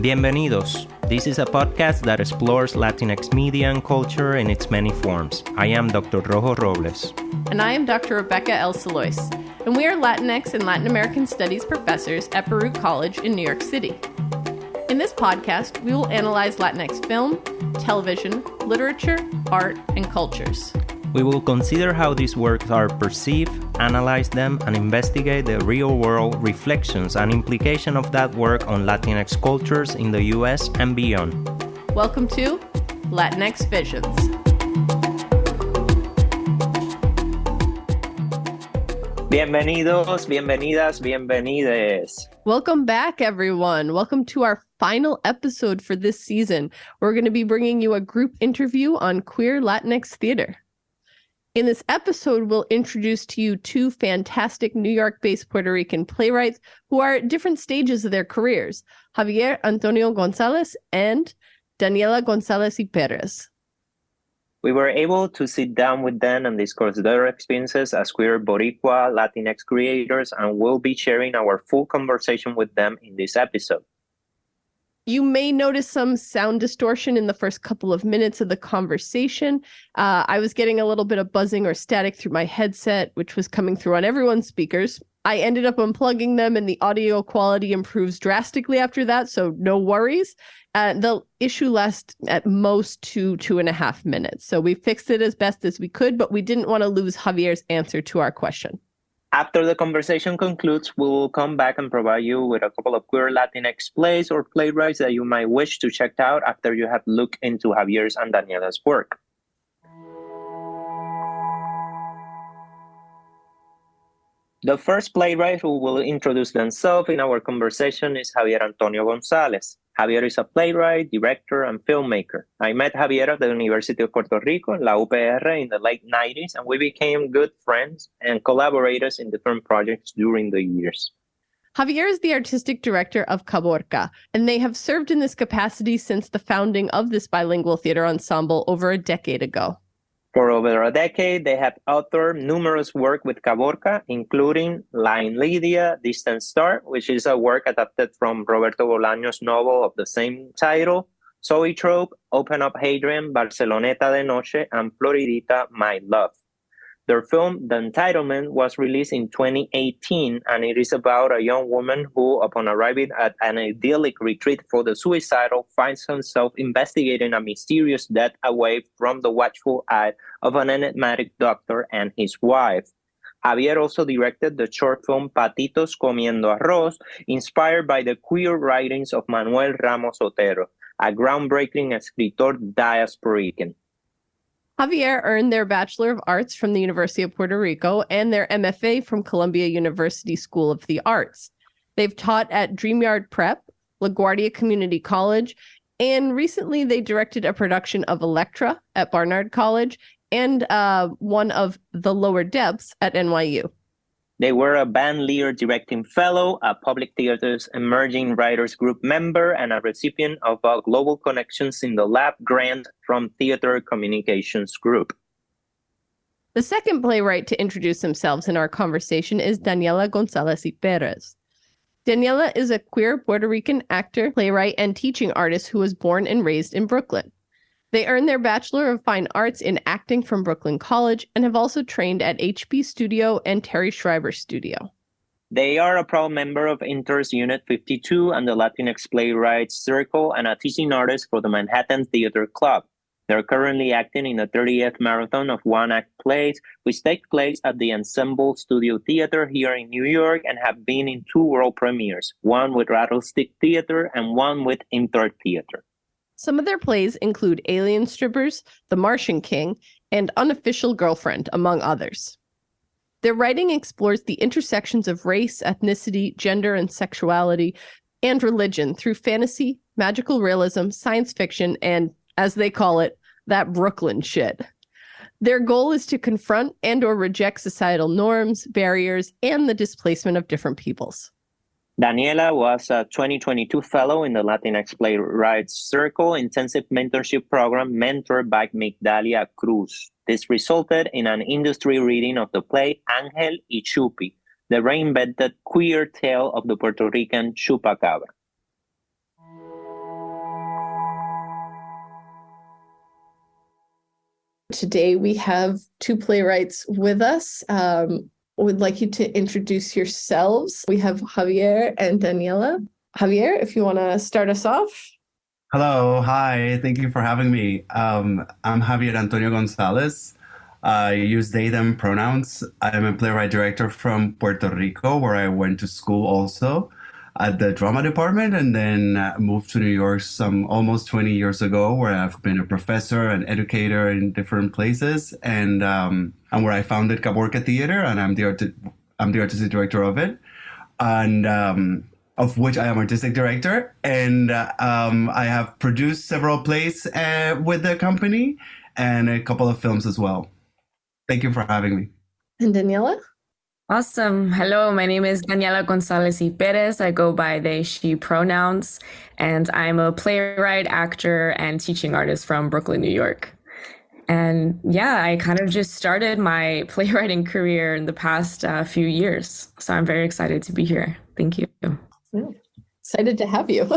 Bienvenidos. This is a podcast that explores Latinx media and culture in its many forms. I am Dr. Rojo Robles. And I am Dr. Rebecca L. Salois. And we are Latinx and Latin American Studies professors at Baruch College in New York City. In this podcast, we will analyze Latinx film, television, literature, art, and cultures. We will consider how these works are perceived, analyze them, and investigate the real-world reflections and implication of that work on Latinx cultures in the U.S. and beyond. Welcome to Latinx Visions. Bienvenidos, bienvenidas, bienvenides. Welcome back, everyone. Welcome to our final episode for this season. We're going to be bringing you a group interview on queer Latinx theater. In this episode, we'll introduce to you two fantastic New York-based Puerto Rican playwrights who are at different stages of their careers, Javier Antonio González and Daniela González y Perez. We were able to sit down with them and discuss their experiences as queer Boricua-Latinx creators, and we'll be sharing our full conversation with them in this episode. You may notice some sound distortion in the first couple of minutes of the conversation. I was getting a little bit of buzzing or static through my headset, which was coming through on everyone's speakers. I ended up unplugging them and the audio quality improves drastically after that, so no worries. The issue lasts at most 2.5 minutes. So we fixed it as best as we could, but we didn't want to lose Javier's answer to our question. After the conversation concludes, we will come back and provide you with a couple of queer Latinx plays or playwrights that you might wish to check out after you have looked into Javier's and Daniela's work. The first playwright who will introduce themselves in our conversation is Javier Antonio González. Javier is a playwright, director, and filmmaker. I met Javier at the University of Puerto Rico, La UPR, in the late 90s, and we became good friends and collaborators in different projects during the years. Javier is the artistic director of Caborca, and they have served in this capacity since the founding of this bilingual theater ensemble over a decade ago. For over a decade, they have authored numerous work with Caborca, including La Invidia, Distant Star, which is a work adapted from Roberto Bolaño's novel of the same title, Zoetrope, Open Up Hadrian, Barceloneta de Noche, and Floridita, My Love. Their film, The Entitlement, was released in 2018, and it is about a young woman who, upon arriving at an idyllic retreat for the suicidal, finds herself investigating a mysterious death away from the watchful eye of an enigmatic doctor and his wife. Javier also directed the short film Patitos Comiendo Arroz, inspired by the queer writings of Manuel Ramos Otero, a groundbreaking escritor diasporican. Javier earned their Bachelor of Arts from the University of Puerto Rico and their MFA from Columbia University School of the Arts. They've taught at DreamYard Prep, LaGuardia Community College, and recently they directed a production of Electra at Barnard College and one of The Lower Depths at NYU. They were a Van Leer Directing Fellow, a Public Theater's Emerging Writers Group member, and a recipient of a Global Connections in the Lab grant from Theater Communications Group. The second playwright to introduce themselves in our conversation is Daniela González y Perez. Daniela is a queer Puerto Rican actor, playwright, and teaching artist who was born and raised in Brooklyn. They earned their Bachelor of Fine Arts in Acting from Brooklyn College and have also trained at HP Studio and Terry Schreiber Studio. They are a proud member of Inter's Unit 52 and the Latinx Playwrights Circle and a teaching artist for the Manhattan Theater Club. They're currently acting in the 30th marathon of one-act plays, which take place at the Ensemble Studio Theater here in New York and have been in 2 world premieres, one with Rattlestick Theater and one with Inter Theater. Some of their plays include Alien Strippers, The Martian King, and Unofficial Girlfriend, among others. Their writing explores the intersections of race, ethnicity, gender, and sexuality, and religion through fantasy, magical realism, science fiction, and, as they call it, that Brooklyn shit. Their goal is to confront and/or reject societal norms, barriers, and the displacement of different peoples. Daniela was a 2022 fellow in the Latinx Playwrights Circle intensive mentorship program mentored by Migdalia Cruz. This resulted in an industry reading of the play Ángel y Chupi, the reinvented queer tale of the Puerto Rican chupacabra. Today we have two playwrights with us. Would like you to introduce yourselves. We have Javier and Daniela. Javier, if you want to start us off. Hello, hi, thank you for having me. I'm Javier Antonio Gonzalez. I use they, them pronouns. I'm a playwright director from Puerto Rico, where I went to school also at the drama department, and then moved to New York some almost 20 years ago, where I've been a professor and educator in different places, and where I founded Caborca Theater, and I'm the artistic director of it, and of which I am artistic director, and I have produced several plays with the company and a couple of films as well. Thank you for having me. And Daniela? Awesome. Hello, my name is Daniela González y Perez. I go by they, she pronouns, and I'm a playwright, actor, and teaching artist from Brooklyn, New York. And yeah, I kind of just started my playwriting career in the past few years. So I'm very excited to be here. Thank you. Yeah. Excited to have you.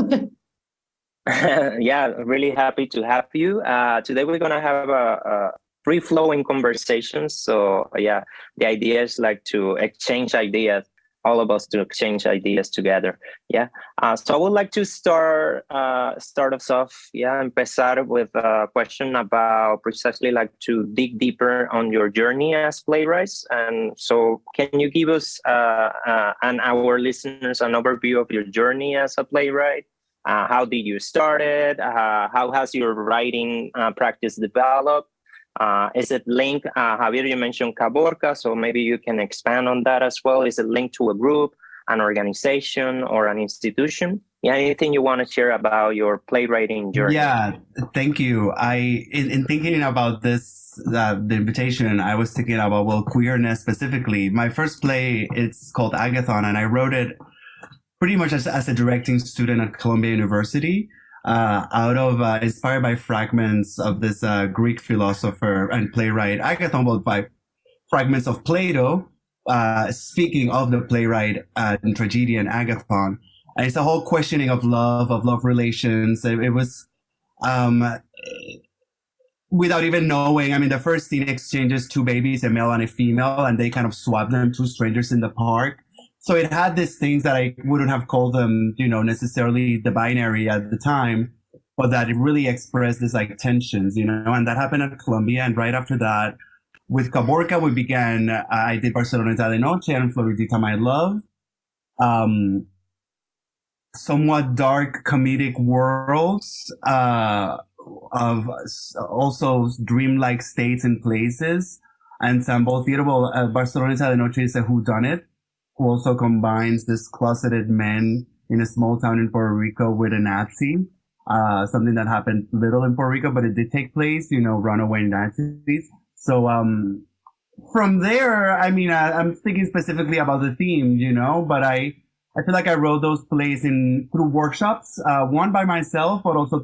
Yeah, really happy to have you. Today we're going to have a free-flowing conversations. So yeah, the idea is like to exchange ideas, all of us to exchange ideas together. Yeah. So I would like to start us off. Yeah, empezar with a question about precisely like to dig deeper on your journey as playwrights. And so can you give us and our listeners an overview of your journey as a playwright? How did you start it? How has your writing practice developed? Is it linked? Javier, you mentioned Caborca, so maybe you can expand on that as well. Is it linked to a group, an organization, or an institution? Yeah, anything you want to share about your playwriting journey? Yeah, thank you. In thinking about this, the invitation, I was thinking about, well, queerness specifically. My first play, it's called Agathon, and I wrote it pretty much as a directing student at Columbia University. Inspired by fragments of this Greek philosopher and playwright Agathon, well, by fragments of Plato, speaking of the playwright and tragedian Agathon. And it's a whole questioning of love relations. It was, without even knowing, I mean, the first scene exchanges two babies, a male and a female, and they kind of swap them, two strangers in the park. So it had these things that I wouldn't have called them, necessarily the binary at the time, but that it really expressed this like tensions, and that happened at Columbia. And right after that, with Caborca, we began, I did Barcelona de Noche and Floridita, My Love, somewhat dark comedic worlds, of also dreamlike states and places. And Sambo Theater, Barcelona de Noche is a whodunit, who also combines this closeted men in a small town in Puerto Rico with a Nazi, something that happened little in Puerto Rico, but it did take place, runaway Nazis. So from there, I mean, I'm thinking specifically about the theme, but I feel like I wrote those plays through workshops, one by myself, but also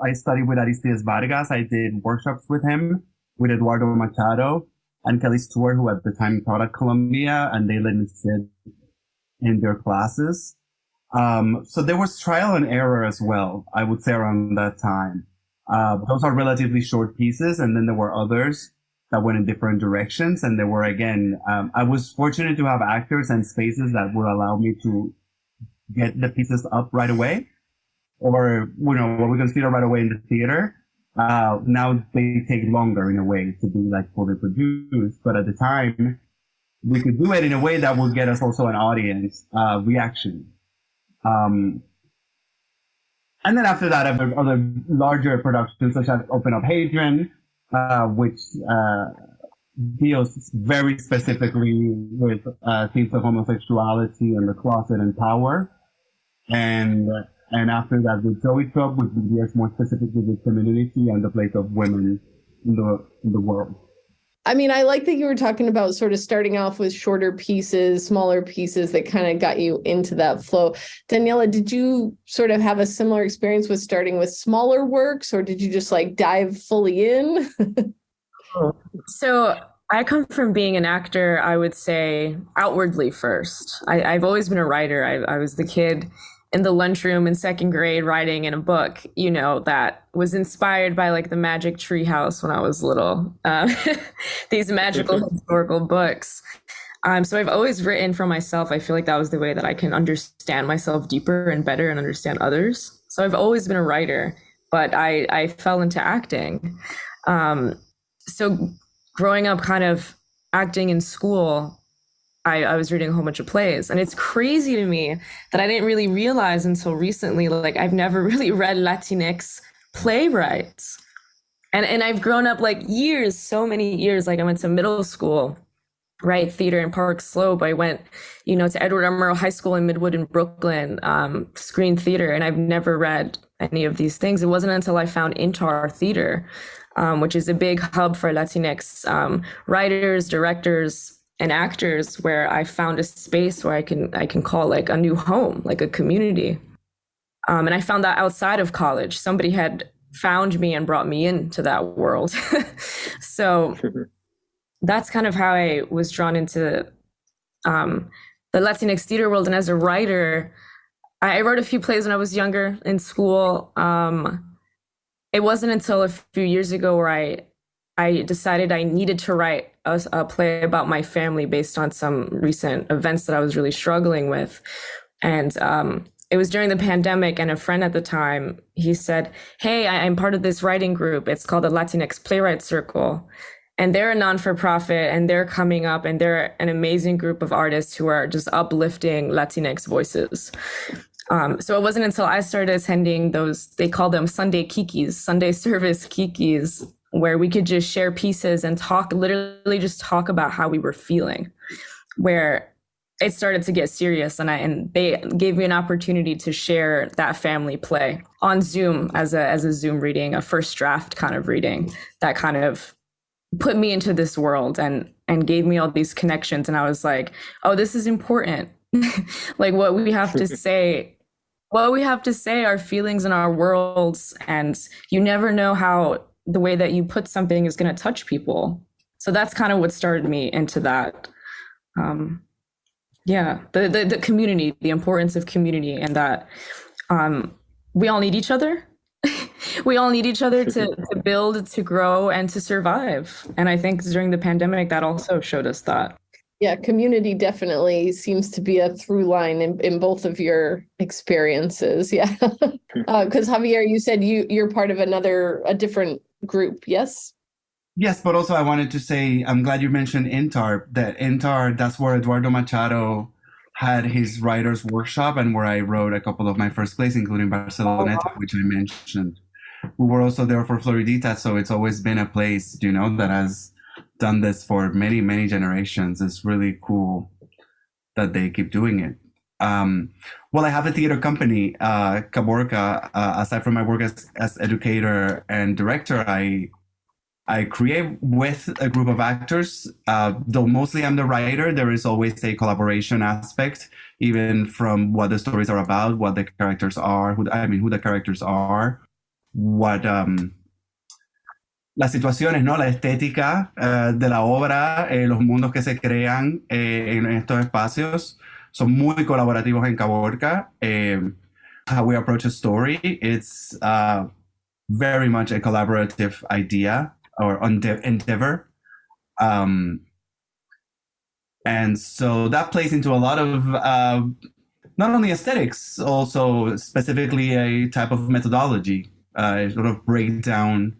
I studied with Aristides Vargas. I did workshops with him, with Eduardo Machado and Kelly Stewart, who at the time taught at Columbia, and they let me sit in their classes. So there was trial and error as well, I would say, around that time. Those are relatively short pieces, and then there were others that went in different directions. And there were, again, I was fortunate to have actors and spaces that would allow me to get the pieces up right away, or, what we consider right away in the theater. Now they take longer in a way to be like fully produced, but at the time we could do it in a way that would get us also an audience reaction. And then after that, other larger productions such as Open Up Hadrian, which deals very specifically with themes of homosexuality and the closet and power, and after that, with Zoe Trump, which deals more specifically with femininity and the place of women in the world. I mean, I like that you were talking about sort of starting off with shorter pieces, smaller pieces that kind of got you into that flow. Daniela, did you sort of have a similar experience with starting with smaller works, or did you just like dive fully in? So I come from being an actor, I would say, outwardly first. I've always been a writer. I was the kid in the lunchroom in second grade writing in a book, you know, that was inspired by like the Magic Tree House when I was little, these magical historical books. So I've always written for myself. I feel like that was the way that I can understand myself deeper and better and understand others. So I've always been a writer, but I fell into acting. So growing up kind of acting in school, I was reading a whole bunch of plays, and it's crazy to me that I didn't really realize until recently, like I've never really read Latinx playwrights. And I've grown up like years, so many years, like I went to middle school, right, theater in Park Slope. I went, you know, to Edward R. Murrow High School in Midwood in Brooklyn, screen theater, and I've never read any of these things. It wasn't until I found Intar Theater, which is a big hub for Latinx writers, directors, and actors, where I found a space where I can call like a new home, like a community. And I found that outside of college, somebody had found me and brought me into that world. So that's kind of how I was drawn into the Latinx theater world. And as a writer, I wrote a few plays when I was younger in school. It wasn't until a few years ago where I decided I needed to write a play about my family based on some recent events that I was really struggling with. And it was during the pandemic, and a friend at the time, he said, hey, I'm part of this writing group. It's called the Latinx Playwrights Circle. And they're a non-for-profit, and they're coming up, and they're an amazing group of artists who are just uplifting Latinx voices. So it wasn't until I started attending those, they call them Sunday Kikis, Sunday service Kikis, where we could just share pieces and literally just talk about how we were feeling, where it started to get serious. And they gave me an opportunity to share that family play on Zoom as a Zoom reading, a first draft kind of reading that kind of put me into this world and gave me all these connections. And I was like, oh, this is important. Like what we have to say, our feelings in our worlds. And you never know how the way that you put something is going to touch people. So that's kind of what started me into that. The community, the importance of community, and that we all need each other. We all need each other to build, to grow, and to survive. And I think during the pandemic, that also showed us that. Yeah, community definitely seems to be a through line in both of your experiences. Yeah. Because Javier, you said you're part of a different group, yes? Yes, but also I wanted to say, I'm glad you mentioned Intar. That Intar, that's where Eduardo Machado had his writer's workshop, and where I wrote a couple of my first plays, including Barceloneta, which I mentioned. We were also there for Floridita, so it's always been a place, you know, that has done this for many, many generations. It's really cool that they keep doing it. Well, I have a theater company, Caborca. Aside from my work as educator and director, I create with a group of actors. Though mostly I'm the writer, there is always a collaboration aspect, even from what the stories are about, what the characters are, who the characters are, what las situaciones, ¿no? La estética de la obra, los mundos que se crean en estos espacios son muy colaborativos en Caborca. How we approach a story, it's very much a collaborative idea or endeavor. And so that plays into a lot of not only aesthetics, also specifically a type of methodology, sort of breakdown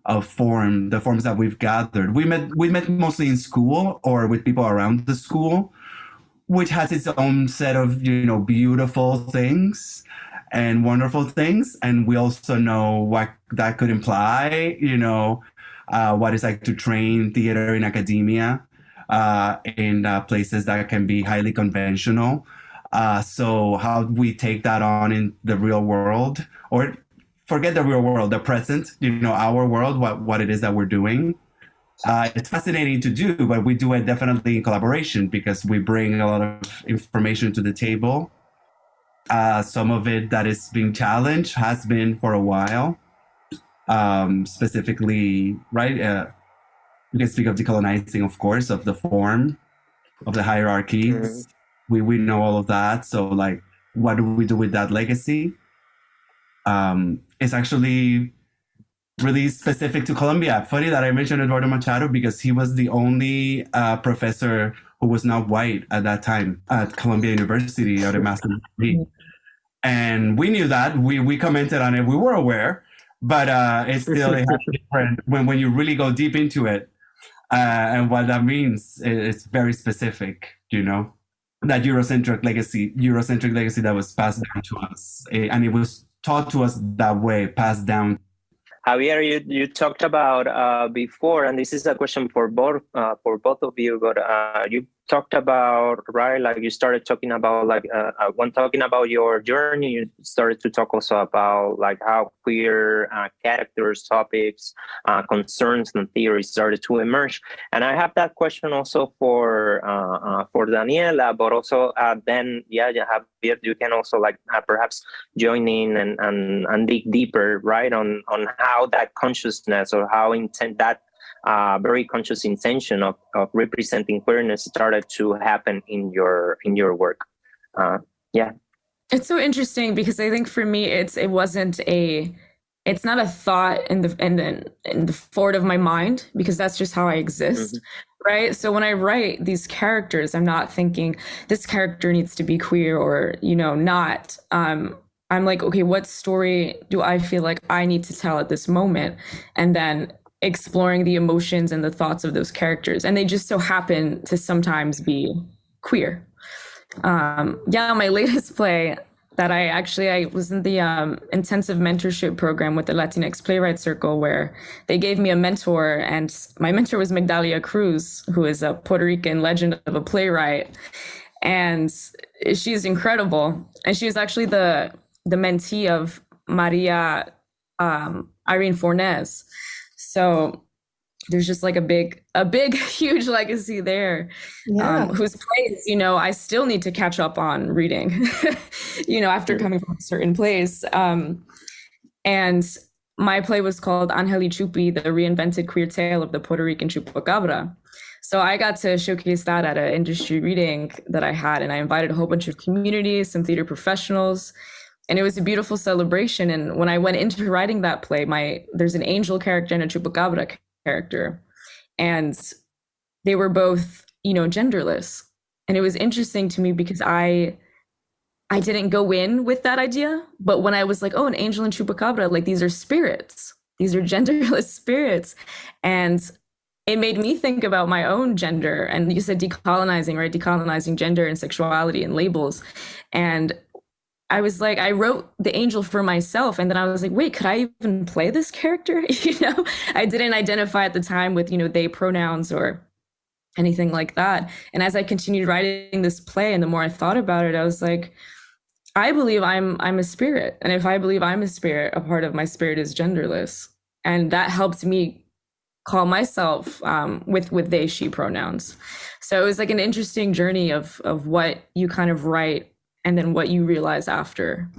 of the forms that we've gathered. We met mostly in school or with people around the school, which has its own set of, you know, beautiful things and wonderful things. And we also know what that could imply, you know, what it's like to train theater in academia, in places that can be highly conventional. So how we take that on in the real world, or forget the real world, the present, you know, our world, what it is that we're doing. It's fascinating to do, but we do it definitely in collaboration because we bring a lot of information to the table. Some of it that is being challenged has been for a while. Specifically, right? We can speak of decolonizing, of course, of the form, of the hierarchies. We know all of that. So like what do we do with that legacy? It's actually really specific to Colombia. Funny that I mentioned Eduardo Machado because he was the only professor who was not white at that time at Columbia University at a master's degree. And we knew that. We commented on it. We were aware, but it's still different when you really go deep into it. And what that means, it's very specific, that Eurocentric legacy that was passed down to us. And it was taught to us that way, passed down. Javier, you talked about before, and this is a question for both of you, but you talked about, right, like you started talking about, like when talking about your journey, you started to talk also about like how queer characters, topics, concerns and theories started to emerge. And I have that question also for Daniela, but also then, Javier, you can also like perhaps join in and dig deeper, right, on how that consciousness or how intent that very conscious intention of representing queerness started to happen in your work. It's so interesting because I think for me it's not a thought in the forward of my mind, because that's just how I exist. Mm-hmm. Right. So when I write these characters, I'm not thinking this character needs to be queer or, not. I'm like, okay, what story do I feel like I need to tell at this moment? And then exploring the emotions and the thoughts of those characters. And they just so happen to sometimes be queer. My latest play that I was in the intensive mentorship program with the Latinx Playwrights Circle, where they gave me a mentor, and my mentor was Migdalia Cruz, who is a Puerto Rican legend of a playwright. And she's incredible. And she was actually the mentee of Maria Irene Fornes. So there's just like a big, huge legacy there. Yeah. Whose plays, I still need to catch up on reading, after coming from a certain place. And my play was called Angel y Chupi, the reinvented queer tale of the Puerto Rican chupacabra. So I got to showcase that at an industry reading that I had, and I invited a whole bunch of communities, some theater professionals. And it was a beautiful celebration. And when I went into writing that play, there's an angel character and a chupacabra character. And they were both, genderless. And it was interesting to me because I didn't go in with that idea. But when I was like, oh, an angel and chupacabra, like these are spirits. These are genderless spirits. And it made me think about my own gender. And you said decolonizing, right? Decolonizing gender and sexuality and labels. And I was like, I wrote the angel for myself. And then I was like, wait, could I even play this character? I didn't identify at the time with, they pronouns or anything like that. And as I continued writing this play, and the more I thought about it, I was like, I believe I'm a spirit. And if I believe I'm a spirit, a part of my spirit is genderless. And that helped me call myself with they, she pronouns. So it was like an interesting journey of what you kind of write and then what you realize after.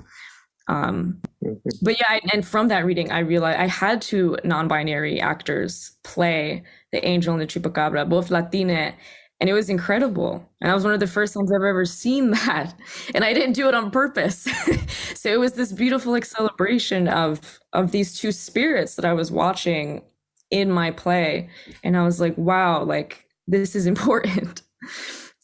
But yeah, and from that reading, I realized I had two non-binary actors play the angel and the chupacabra, both Latina, and it was incredible. And that was one of the first times I've ever seen that. And I didn't do it on purpose. So it was this beautiful like celebration of these two spirits that I was watching in my play. And I was like, wow, like this is important.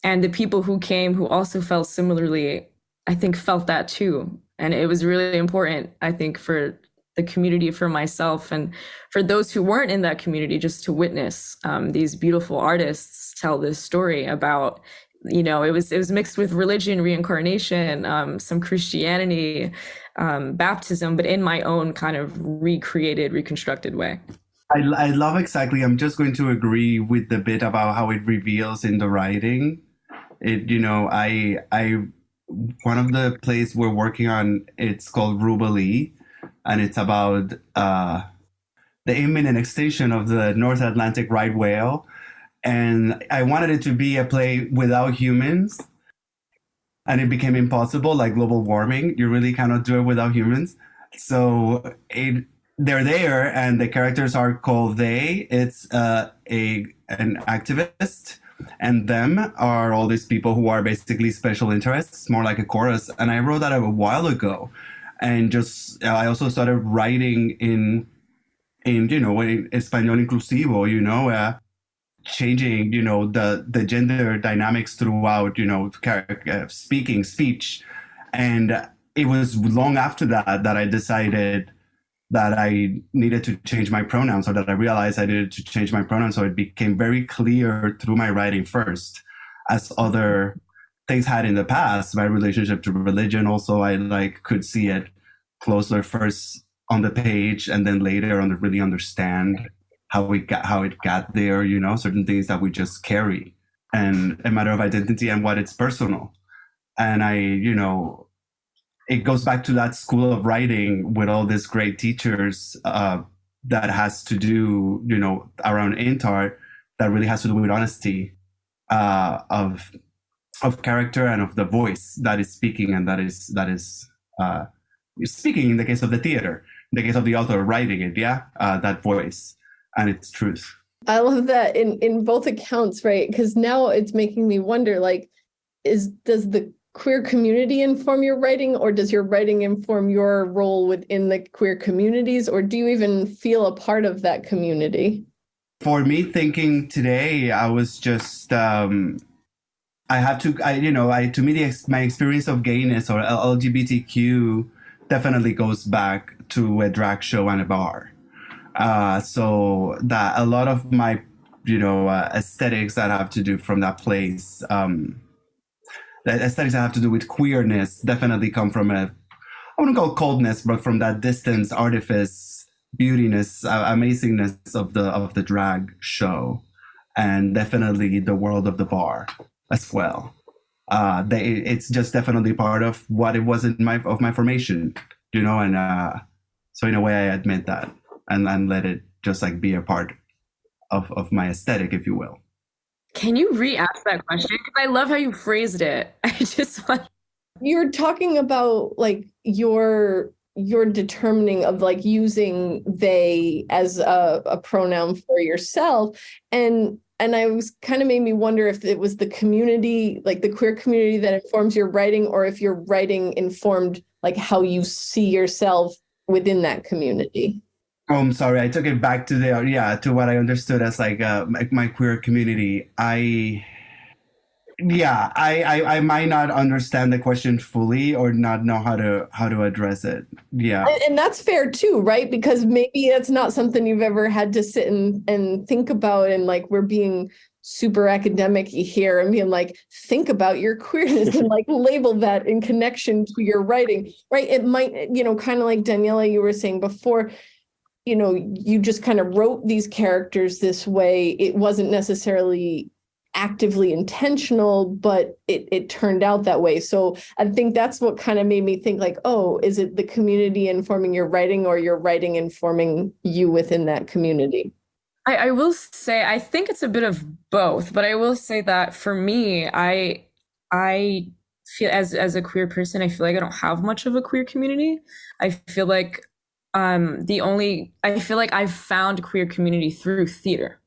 And the people who came who also felt similarly, I think felt that too. And it was really important, I think, for the community, for myself, and for those who weren't in that community, just to witness these beautiful artists tell this story about, it was mixed with religion, reincarnation, some Christianity, baptism, but in my own kind of recreated, reconstructed way. I love exactly. I'm just going to agree with the bit about how it reveals in the writing. One of the plays we're working on, it's called Rubali, and it's about the imminent extinction of the North Atlantic right whale. And I wanted it to be a play without humans, and it became impossible, like global warming. You really cannot do it without humans. So they're there, and the characters are called they. It's an activist And them are all these people who are basically special interests, more like a chorus. And I wrote that a while ago. And just, I also started writing in in Español inclusivo, changing, the gender dynamics throughout, speech. And it was long after that I decided that I needed to change my pronouns, or that I realized I needed to change my pronouns. So it became very clear through my writing first, as other things had in the past. My relationship to religion also, I could see it closer first on the page, and then later on to really understand how it got there, certain things that we just carry, and a matter of identity and what it's personal. And it goes back to that school of writing with all these great teachers that has to do, around INTAR, that really has to do with honesty of character and of the voice that is speaking, and that is speaking in the case of the theater, in the case of the author writing it, that voice and its truth. I love that in both accounts, right? Because now it's making me wonder, does the queer community inform your writing, or does your writing inform your role within the queer communities, or do you even feel a part of that community? For me, thinking today, I was just to me, my experience of gayness or LGBTQ definitely goes back to a drag show and a bar. So that a lot of my aesthetics that have to do from that place, the aesthetics that have to do with queerness definitely come from I wouldn't call coldness, but from that distance, artifice, beautiness, amazingness of the drag show, and definitely the world of the bar as well. It's just definitely part of what it was in my formation, and so in a way I admit that and let it just be a part of my aesthetic, if you will. Can you re-ask that question? Because I love how you phrased it. I just want. You're talking about your determining of using they as a pronoun for yourself, and I was kind of made me wonder if it was the community, the queer community, that informs your writing, or if your writing informed how you see yourself within that community. Oh, I'm sorry. I took it back to to what I understood as my queer community. I might not understand the question fully, or not know how to address it. Yeah. And that's fair too, right? Because maybe it's not something you've ever had to sit and think about, and we're being super academic here and being think about your queerness and label that in connection to your writing, right? It might, kind of like Daniela, you were saying before, you just kind of wrote these characters this way. It wasn't necessarily actively intentional, but it turned out that way. So I think that's what kind of made me think is it the community informing your writing, or your writing informing you within that community? I will say, I think it's a bit of both, but I will say that for me, I feel as a queer person, I feel like I don't have much of a queer community. I feel like I feel like I've found queer community through theater.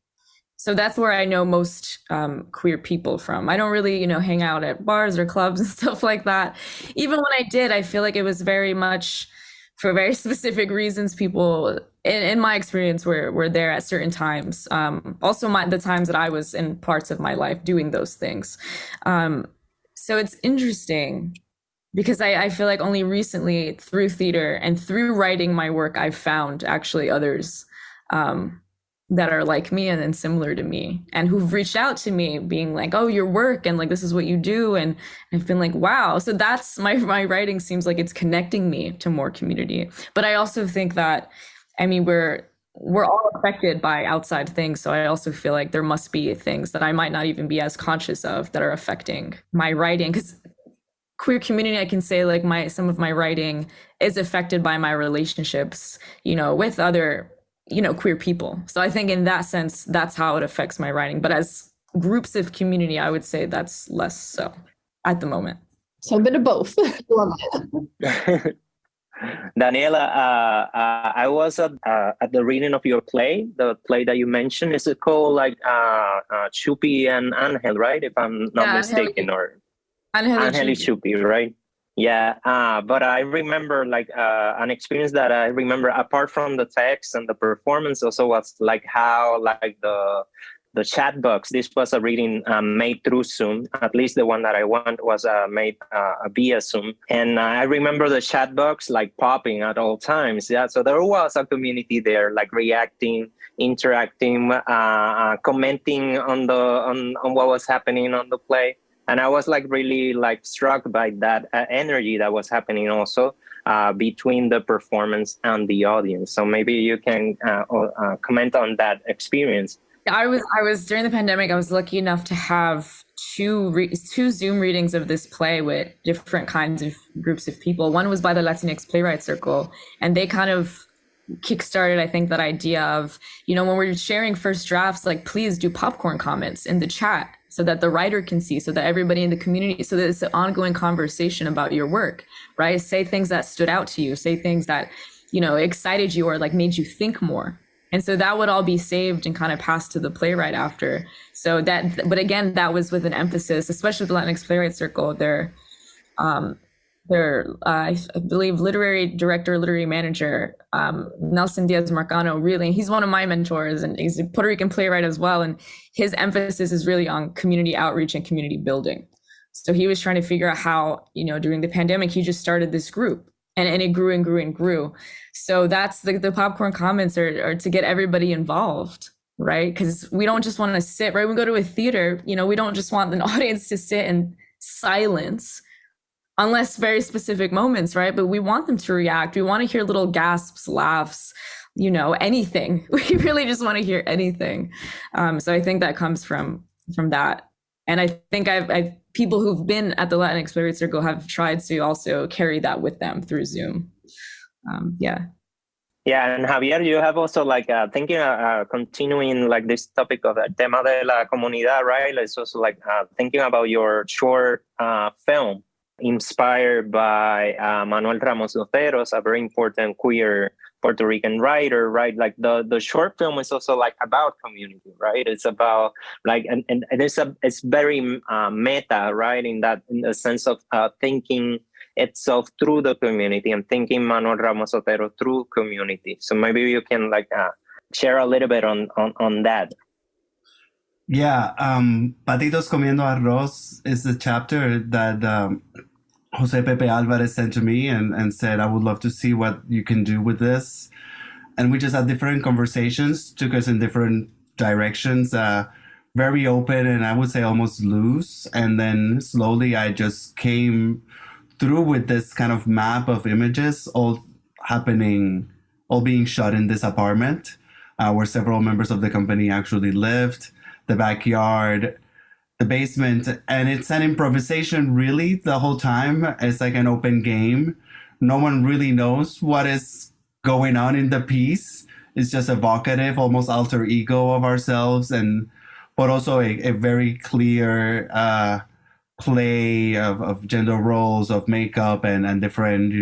So that's where I know most queer people from. I don't really, hang out at bars or clubs and stuff like that. Even when I did, I feel like it was very much for very specific reasons. People, in my experience, were there at certain times. Also, the times that I was in parts of my life doing those things. So it's interesting, because I feel like only recently, through theater and through writing my work, I've found actually others that are like me and similar to me, and who've reached out to me being oh, your work, and this is what you do. And I've been wow. So that's my writing seems like it's connecting me to more community. But I also think that, we're all affected by outside things. So I also feel like there must be things that I might not even be as conscious of that are affecting my writing. Because queer community, I can say some of my writing is affected by my relationships, with other, queer people. So I think in that sense, that's how it affects my writing. But as groups of community, I would say that's less so at the moment. So a bit of both. Love it. Daniela, I was at the reading of your play, the play that you mentioned. Is it called like Chupi and Angel, right? If I'm not mistaken, or Angel y Chupi, right? Yeah, but I remember like an experience that I remember apart from the text and the performance also was like how like the chat box. This was a reading made through Zoom. At least the one that I want was made via Zoom. And I remember the chat box like popping at all times. Yeah, so there was a community there, like reacting, interacting, commenting on what was happening on the play. And I was like really like struck by that energy that was happening also between the performance and the audience. So maybe you can comment on that experience. I was during the pandemic, I was lucky enough to have two Zoom readings of this play with different kinds of groups of people. One was by the Latinx Playwrights Circle, and they kind of kickstarted, I think, that idea of, when we're sharing first drafts, like, please do popcorn comments in the chat so that the writer can see, so that everybody in the community, so that it's an ongoing conversation about your work, right? Say things that stood out to you, say things that, excited you or like made you think more. And so that would all be saved and kind of passed to the playwright after. So but again, that was with an emphasis, especially with the Latinx Playwright Circle. Their I believe literary director, literary manager, Nelson Diaz Marcano, really, he's one of my mentors, and he's a Puerto Rican playwright as well. And his emphasis is really on community outreach and community building. So he was trying to figure out how, during the pandemic, he just started this group. And it grew and grew and grew. So that's the popcorn comments are to get everybody involved, right? Because we don't just want to sit, right? We go to a theater, we don't just want an audience to sit in silence, unless very specific moments, right? But we want them to react. We want to hear little gasps, laughs, anything. We really just want to hear anything. So I think that comes from that. And I think I've people who've been at the Latinx Playwrights Circle have tried to also carry that with them through Zoom. Yeah, and Javier, you have also like thinking, continuing like this topic of tema de la comunidad, right? It's also like thinking about your short film inspired by Manuel Ramos Oteros, a very important queer Puerto Rican writer, right? Like the short film is also like about community, right? It's about like, and it's very meta, right? In the sense of thinking itself through the community and thinking Manuel Ramos Otero through community. So maybe you can like share a little bit on that. Yeah, Patitos Comiendo Arroz is the chapter that Jose Pepe Alvarez sent to me and said, I would love to see what you can do with this. And we just had different conversations, took us in different directions, very open and I would say almost loose. And then slowly I just came through with this kind of map of images, all being shot in this apartment where several members of the company actually lived, the backyard, the basement, and it's an improvisation really the whole time. It's like an open game. No one really knows what is going on in the piece. It's just evocative, almost alter ego of ourselves, but also a very clear play of gender roles, of makeup and different,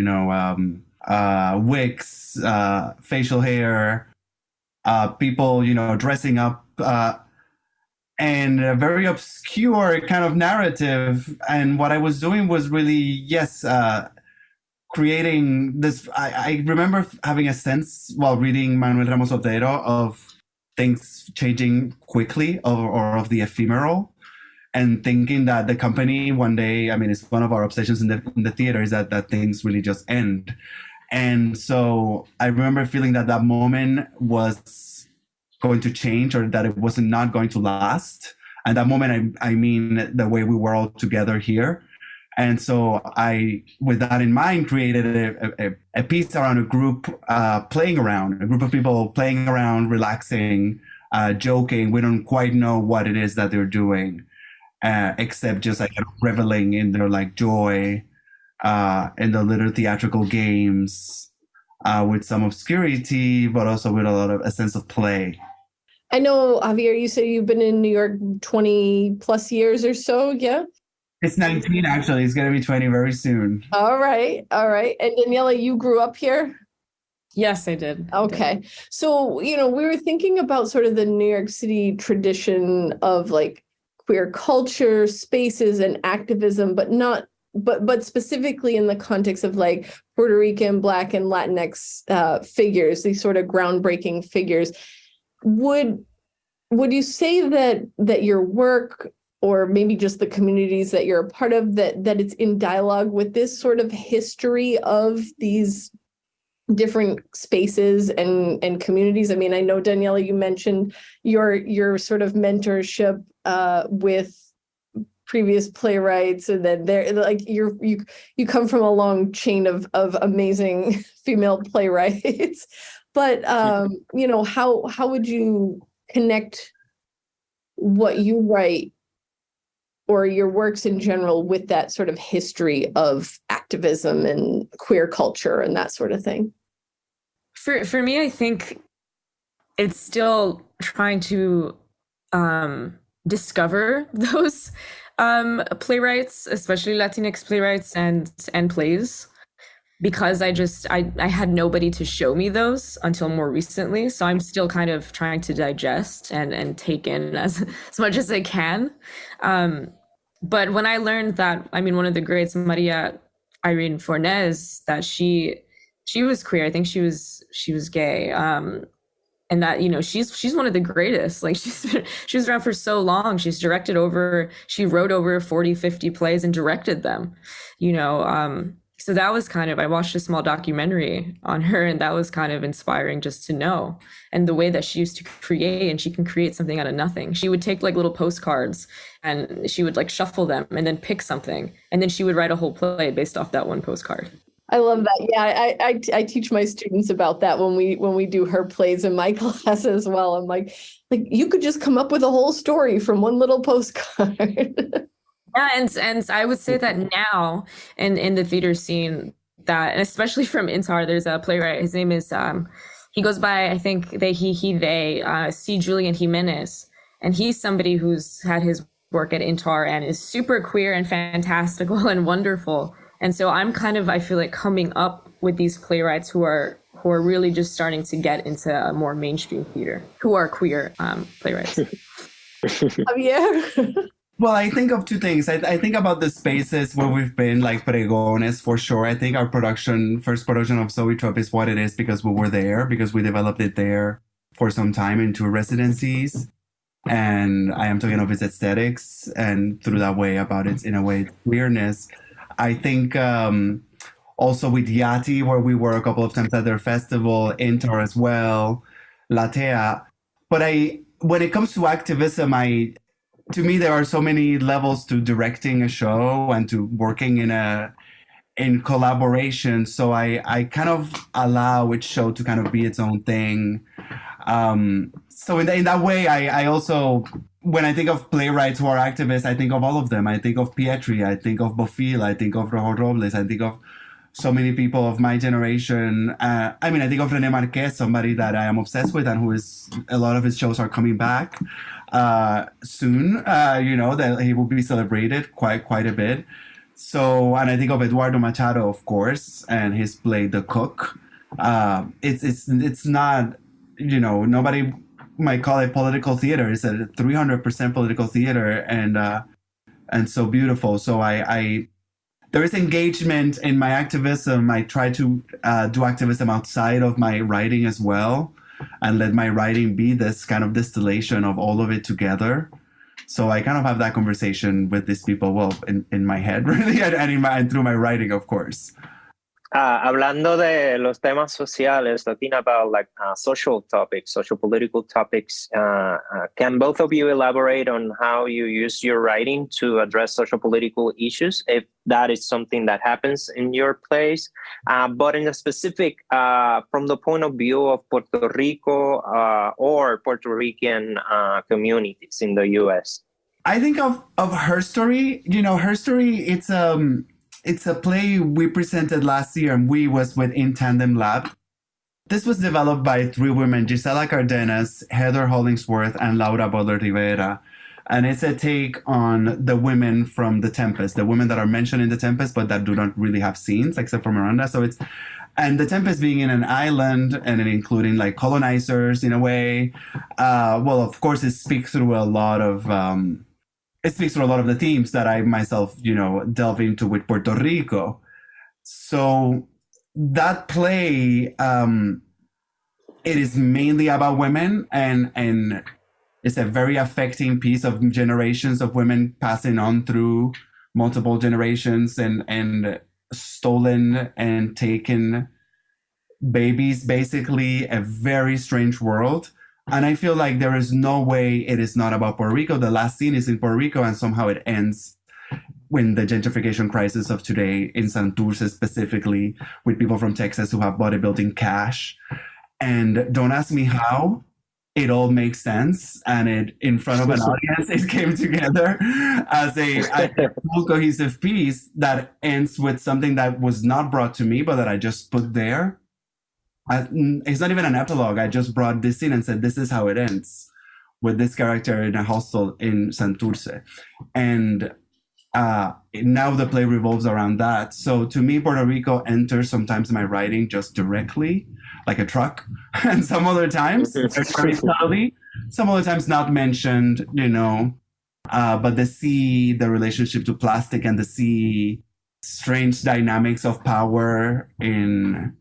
wigs, facial hair, people, dressing up, and a very obscure kind of narrative. And what I was doing was really, creating this. I remember having a sense while reading Manuel Ramos Otero of things changing quickly or of the ephemeral, and thinking that the company one day, it's one of our obsessions in the theater is that things really just end. And so I remember feeling that moment was going to change, or that it was not going to last. And that moment, I mean the way we were all together here. And so I, with that in mind, created a piece around a group playing around, a group of people playing around, relaxing, joking. We don't quite know what it is that they're doing, except just like reveling in their like joy in the little theatrical games with some obscurity, but also with a sense of play. I know, Javier, you say you've been in New York 20 plus years or so, yeah? It's 19, actually. It's going to be 20 very soon. All right. All right. And Daniela, you grew up here? Yes, I did. Okay. So, we were thinking about sort of the New York City tradition of like queer culture, spaces, and activism, but specifically in the context of like Puerto Rican, Black, and Latinx figures, these sort of groundbreaking figures. Would you say that your work, or maybe just the communities that you're a part of, that it's in dialogue with this sort of history of these different spaces and communities? I mean, I know, Daniela, you mentioned your sort of mentorship with previous playwrights, and then there, like, you come from a long chain of amazing female playwrights. But how would you connect what you write or your works in general with that sort of history of activism and queer culture and that sort of thing? For me, I think it's still trying to discover those playwrights, especially Latinx playwrights and plays, because I had nobody to show me those until more recently. So I'm still kind of trying to digest and take in as much as I can. But when I learned that, I mean, one of the greats, Maria Irene Fornés, that she was queer. I think she was gay. And that, she's one of the greatest. Like, she was around for so long. She wrote over 40, 50 plays and directed them, So that was I watched a small documentary on her, and that was kind of inspiring just to know. And the way that she used to create, and she can create something out of nothing. She would take like little postcards and she would like shuffle them and then pick something. And then she would write a whole play based off that one postcard. I love that. Yeah, I teach my students about that when we do her plays in my class as well. I'm like you could just come up with a whole story from one little postcard. Yeah, and I would say that now in the theater scene, that, and especially from INTAR, there's a playwright. His name is he goes by, I think they C. Julian Jimenez, and he's somebody who's had his work at INTAR and is super queer and fantastical and wonderful. And so I'm I feel like coming up with these playwrights who are really just starting to get into a more mainstream theater, who are queer playwrights. Javier? Well, I think of two things. I think about the spaces where we've been, like Pregones, for sure. I think our first production of Zoetrope is what it is because we were there, because we developed it there for some time in 2 residencies. And I am talking of its aesthetics and through that way about its, in a way, queerness. I think also with Yati, where we were a couple of times at their festival, Inter as well, Latea. But when it comes to activism, to me, there are so many levels to directing a show and to working in collaboration. So I kind of allow each show to kind of be its own thing. So in that way, I also, when I think of playwrights who are activists, I think of all of them. I think of Pietri, I think of Bofill, I think of Rojo Robles, I think of so many people of my generation. I think of René Marquez, somebody that I am obsessed with, and a lot of his shows are coming back soon. That he will be celebrated quite a bit. So, and I think of Eduardo Machado, of course, and his play The Cook. It's not, nobody might call it political theater. It's a 300% political theater, and so beautiful. So there is engagement in my activism. I try to do activism outside of my writing as well, and let my writing be this kind of distillation of all of it together. So I kind of have that conversation with these people, well, in my head, really, and through my writing, of course. Hablando de los temas sociales, talking about social topics, social political topics, can both of you elaborate on how you use your writing to address social political issues, if that is something that happens in your plays, but in a specific, from the point of view of Puerto Rico or Puerto Rican communities in the U.S.? I think of Her Story. Her Story, it's a play we presented last year, and we was with In Tandem Lab. This was developed by 3 women, Gisela Cardenas, Heather Hollingsworth, and Laura Butler Rivera. And it's a take on the women from The Tempest, the women that are mentioned in The Tempest, but that do not really have scenes except for Miranda. And The Tempest being in an island and it including like colonizers in a way. Well, of course, it speaks through a lot of the themes that I myself, delve into with Puerto Rico. So that play, it is mainly about women, and it's a very affecting piece of generations of women passing on through multiple generations and stolen and taken babies, basically a very strange world. And I feel like there is no way it is not about Puerto Rico. The last scene is in Puerto Rico, and somehow it ends when the gentrification crisis of today in Santurce, specifically with people from Texas who have bodybuilding cash. And don't ask me how. It all makes sense, and it in front of an audience, it came together as a full cohesive piece that ends with something that was not brought to me, but that I just put there. It's not even an epilogue. I just brought this in and said, this is how it ends, with this character in a hostel in Santurce. And now the play revolves around that. So to me, Puerto Rico enters sometimes in my writing just directly, like a truck, and some other times very subtly, some other times not mentioned, but the sea, the relationship to plastic, and the sea, strange dynamics of power in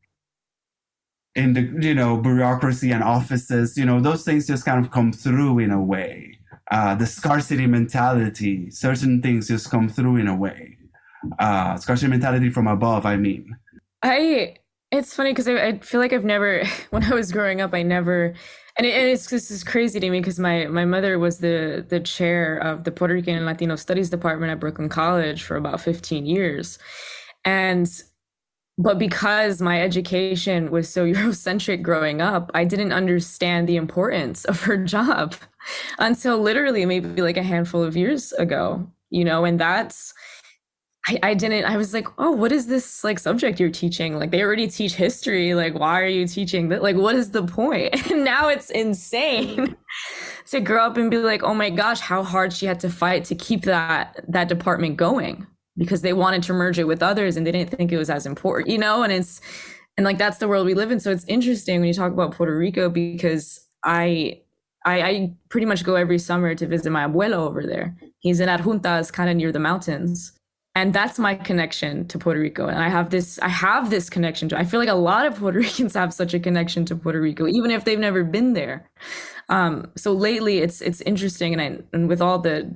the bureaucracy and offices, those things just kind of come through in a way. The scarcity mentality, certain things just come through in a way. Scarcity mentality from above, I mean. It's funny because I feel like I've never, when I was growing up, this is crazy to me because my mother was the chair of the Puerto Rican and Latino Studies department at Brooklyn College for about 15 years. But because my education was so Eurocentric growing up, I didn't understand the importance of her job until literally maybe like a handful of years ago, and that's, I was like, oh, what is this like subject you're teaching? Like they already teach history. Like, why are you teaching that? Like, what is the point? And now it's insane to grow up and be like, oh my gosh, how hard she had to fight to keep that department going because they wanted to merge it with others and they didn't think it was as important, and like, that's the world we live in. So it's interesting when you talk about Puerto Rico because I pretty much go every summer to visit my abuelo over there. He's in Adjuntas, kind of near the mountains. And that's my connection to Puerto Rico. And I have this connection to, I feel like a lot of Puerto Ricans have such a connection to Puerto Rico, even if they've never been there. So lately it's interesting. And with all the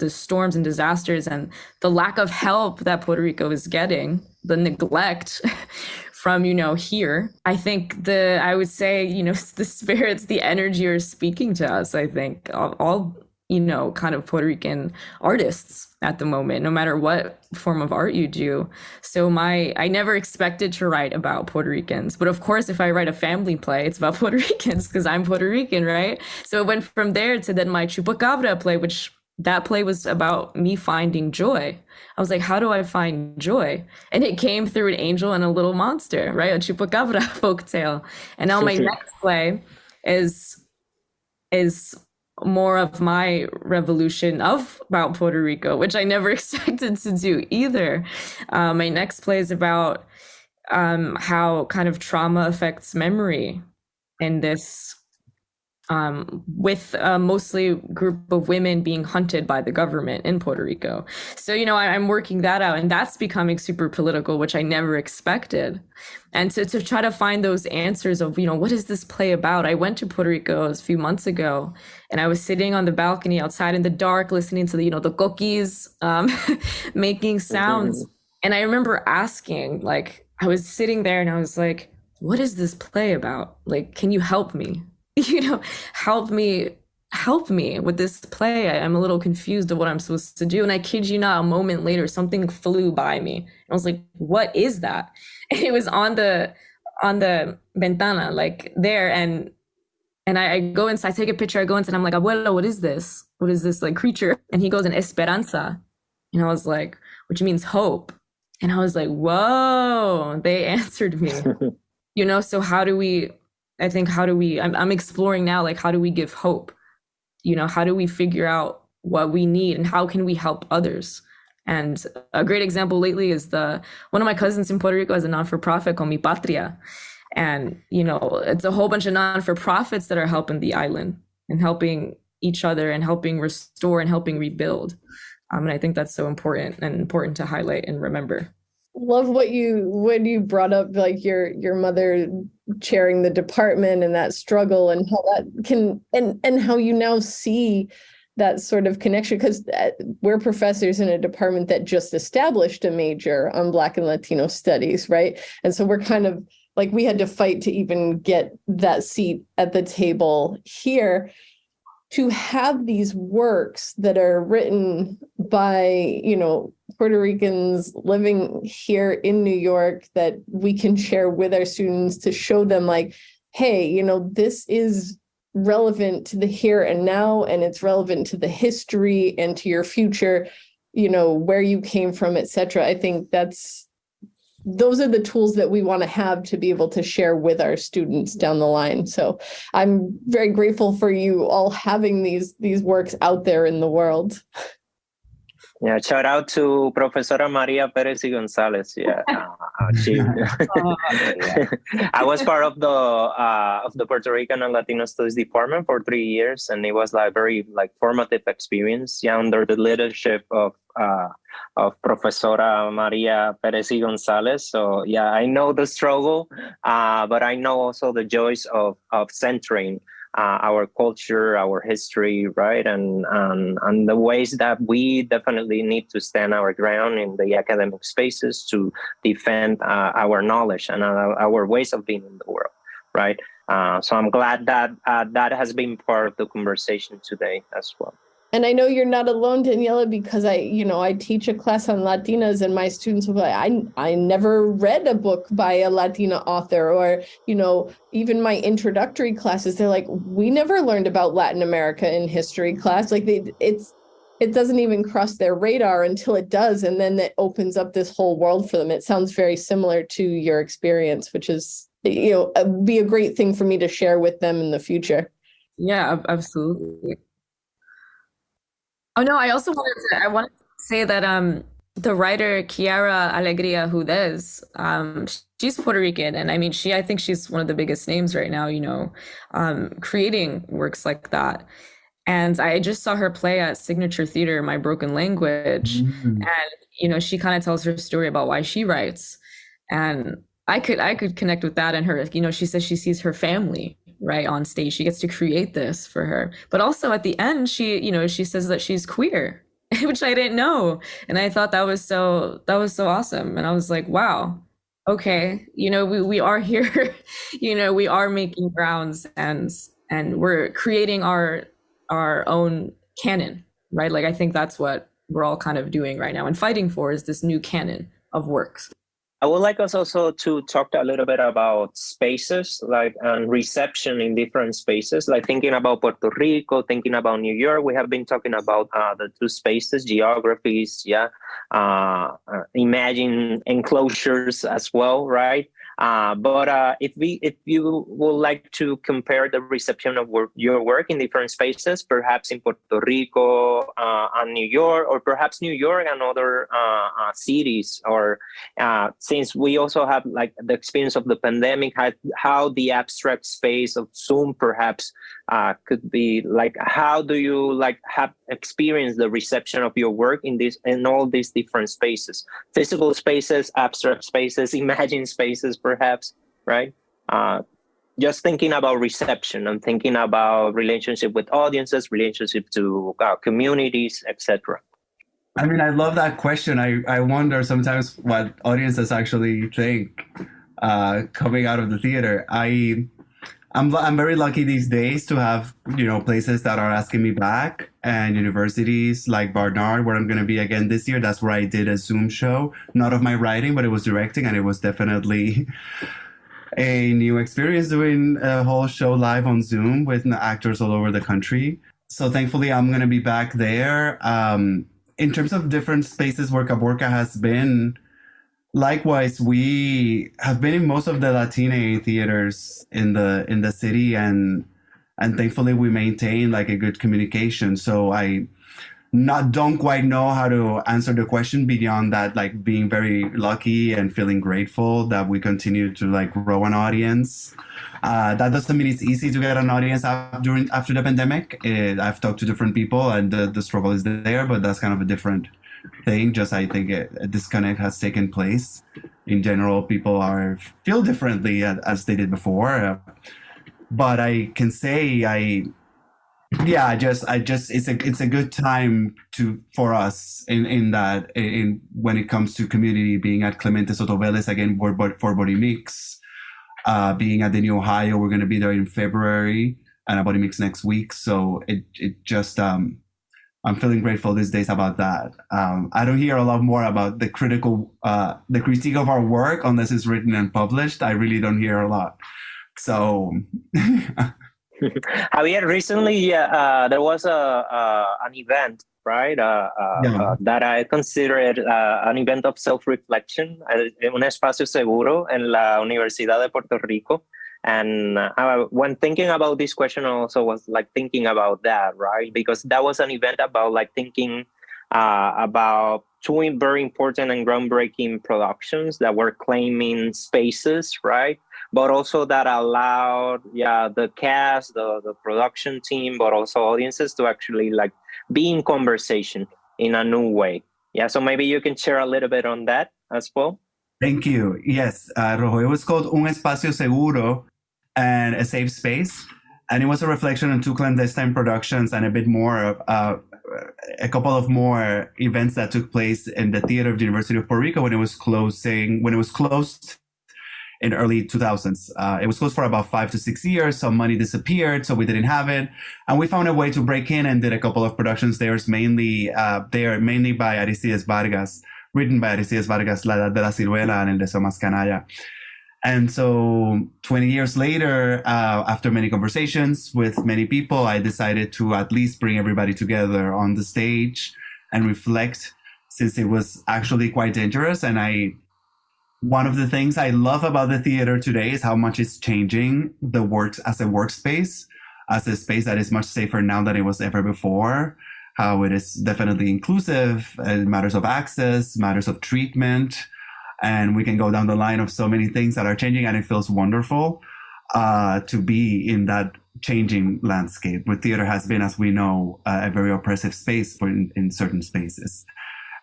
storms and disasters and the lack of help that Puerto Rico is getting, the neglect from, here, I think I would say, the spirits, the energy are speaking to us, I think, all kind of Puerto Rican artists at the moment, no matter what form of art you do. So I never expected to write about Puerto Ricans, but of course, if I write a family play, it's about Puerto Ricans because I'm Puerto Rican, right? So it went from there to then my Chupacabra play, which that play was about me finding joy. I was like, how do I find joy? And it came through an angel and a little monster, right? A Chupacabra folktale. And now my next play is more of my revolution about Puerto Rico, which I never expected to do either. My next play is about how kind of trauma affects memory in this, with mostly group of women being hunted by the government in Puerto Rico. So, I'm working that out, and that's becoming super political, which I never expected. And to try to find those answers of, what is this play about? I went to Puerto Rico a few months ago, and I was sitting on the balcony outside in the dark, listening to the coquis making sounds. And I remember asking, like, I was sitting there and I was like, what is this play about? Like, can you help me? Help me with this play. I'm a little confused of what I'm supposed to do. And I kid you not, a moment later, something flew by me. I was like, what is that? And it was on the ventana, like there. And I go inside, I take a picture, I go inside, I'm like, abuelo, what is this? What is this like creature? And he goes, an esperanza. And I was like, which means hope. And I was like, whoa, they answered me. So I'm exploring now, like, how do we give hope? How do we figure out what we need and how can we help others. And a great example lately is one of my cousins in Puerto Rico has a non-for-profit called Mi Patria. And, it's a whole bunch of non-for-profits that are helping the island and helping each other and helping restore and helping rebuild. And I think that's so important to highlight and remember. Love when you brought up like your mother chairing the department and that struggle and how that can and how you now see that sort of connection, because we're professors in a department that just established a major on Black and Latino studies, right? And so we're kind of like, we had to fight to even get that seat at the table here. To have these works that are written by, Puerto Ricans living here in New York that we can share with our students to show them like, hey, this is relevant to the here and now, and it's relevant to the history and to your future, where you came from, etc. I think those are the tools that we want to have to be able to share with our students down the line. So I'm very grateful for you all having these works out there in the world. Yeah, shout out to Professora Maria Perez y Gonzalez. Yeah, I was part of the Puerto Rican and Latino Studies department for 3 years, and it was like very formative experience. Yeah, under the leadership of Professora Maria Perez y Gonzalez. So yeah, I know the struggle, but I know also the joys of centering our culture, our history, right? And the ways that we definitely need to stand our ground in the academic spaces to defend our knowledge and our ways of being in the world, right? So I'm glad that that has been part of the conversation today as well. And I know you're not alone, Daniela, because I teach a class on Latinas, and my students will be like, I never read a book by a Latina author, or, even my introductory classes, they're like, we never learned about Latin America in history class. Like it doesn't even cross their radar until it does. And then it opens up this whole world for them. It sounds very similar to your experience, which is, be a great thing for me to share with them in the future. Yeah, absolutely. Oh no, I wanted to say that the writer Kiara Alegría Judez, she's Puerto Rican, and I think she's one of the biggest names right now, creating works like that. And I just saw her play at Signature Theater, My Broken Language, and she kind of tells her story about why she writes, and I could connect with that. And her, she says she sees her family right on stage. She gets to create this for her, but also at the end, she says that she's queer, which I didn't know, and I thought that was so awesome. And I was like, wow, okay, we are here, we are making grounds, and we're creating our own canon, right? Like I think that's what we're all kind of doing right now and fighting for, is this new canon of works. I would like us also to talk a little bit about spaces, and reception in different spaces, like thinking about Puerto Rico, thinking about New York. We have been talking about the two spaces, geographies, imagine enclosures as well, right? But if you would like to compare the reception of your work in different spaces, perhaps in Puerto Rico and New York, or perhaps New York and other cities, or since we also have the experience of the pandemic, how the abstract space of Zoom perhaps could be how do you have experienced the reception of your work in all these different spaces, physical spaces, abstract spaces, imagined spaces, perhaps, right? Just thinking about reception and thinking about relationship with audiences, relationship to communities, etc. I love that question. I wonder sometimes what audiences actually think coming out of the theater. I'm very lucky these days to have, places that are asking me back, and universities like Barnard, where I'm going to be again this year. That's where I did a Zoom show, not of my writing, but it was directing, and it was definitely a new experience doing a whole show live on Zoom with actors all over the country. So thankfully, I'm going to be back there. In terms of different spaces where Caborca has been, likewise, we have been in most of the Latina theaters in the city, and thankfully we maintain a good communication. So don't quite know how to answer the question beyond that, like being very lucky and feeling grateful that we continue to like grow an audience. That doesn't mean it's easy to get an audience after the pandemic. I've talked to different people, and the struggle is there, but that's kind of a different thing. Just I think a disconnect has taken place. In general, people feel differently as they did before. But I can say it's a good time for us in when it comes to community, being at Clemente Soto Vélez again for Borimix, being at the New Ohio. We're going to be there in February and at Borimix next week. So it just I'm feeling grateful these days about that. I don't hear a lot more about the critique of our work unless it's written and published. I really don't hear a lot. So. Javier, recently there was an event, right? That I considered an event of self-reflection, un espacio seguro en la Universidad de Puerto Rico. And when thinking about this question, I also was like thinking about that, right? Because that was an event about like thinking about two very important and groundbreaking productions that were claiming spaces, right? But also that allowed, the cast, the production team, but also audiences to actually like be in conversation in a new way. Yeah, so maybe you can share a little bit on that as well. Thank you. Yes, Rojo, it was called Un Espacio Seguro and a Safe Space. And it was a reflection on two clandestine productions and a bit more of a couple of more events that took place in the theater of the University of Puerto Rico when it was closed in early 2000s. It was closed for about 5 to 6 years. Some money disappeared, so we didn't have it. And we found a way to break in and did a couple of productions there, mainly by Aristides Vargas, written by Aristides Vargas, La Edad de la Ciruela and El Deseo Más Canalla. And so 20 years later, after many conversations with many people, I decided to at least bring everybody together on the stage and reflect, since it was actually quite dangerous. And one of the things I love about the theater today is how much it's changing the works as a workspace, as a space that is much safer now than it was ever before, how it is definitely inclusive in matters of access, matters of treatment. And we can go down the line of so many things that are changing, and it feels wonderful to be in that changing landscape. Where theater has been, as we know, a very oppressive space in certain spaces.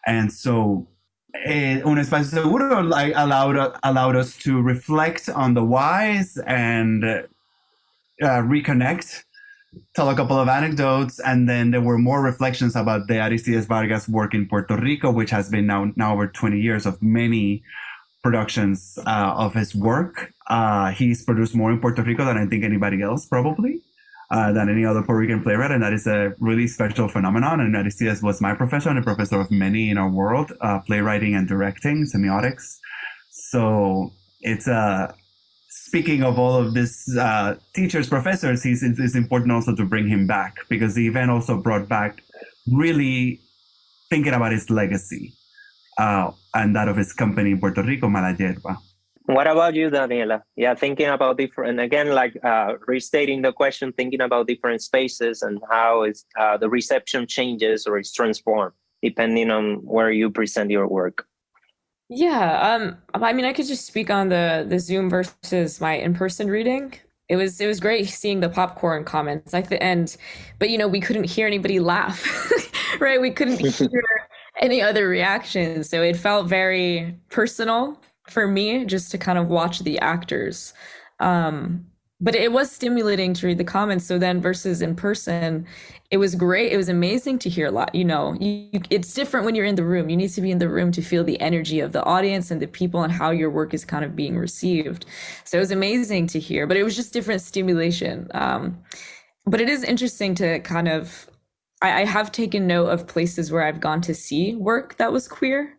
And so Un Espacio Seguro allowed us to reflect on the whys and reconnect, tell a couple of anecdotes, and then there were more reflections about the Aristides Vargas work in Puerto Rico, which has been now over 20 years of many productions of his work. He's produced more in Puerto Rico than I think anybody else, probably, than any other Puerto Rican playwright, and that is a really special phenomenon. And Aristides was my professor and a professor of many in our world, playwriting and directing, semiotics. So it's speaking of all of this teachers, professors, it's important also to bring him back, because the event also brought back really thinking about his legacy and that of his company in Puerto Rico, Mala Yerba. What about you, Daniela? Yeah, thinking about different, again, like restating the question, thinking about different spaces and how the reception changes or is transformed depending on where you present your work. Yeah, I mean, I could just speak on the Zoom versus my in-person reading. It was great seeing the popcorn comments at the end, but we couldn't hear anybody laugh, right? We couldn't hear any other reactions, so it felt very personal for me just to kind of watch the actors. But it was stimulating to read the comments. So then versus in person, it was great. It was amazing to hear a lot. It's different when you're in the room. You need to be in the room to feel the energy of the audience and the people and how your work is kind of being received. So it was amazing to hear, but it was just different stimulation. But it is interesting to kind of, I have taken note of places where I've gone to see work that was queer,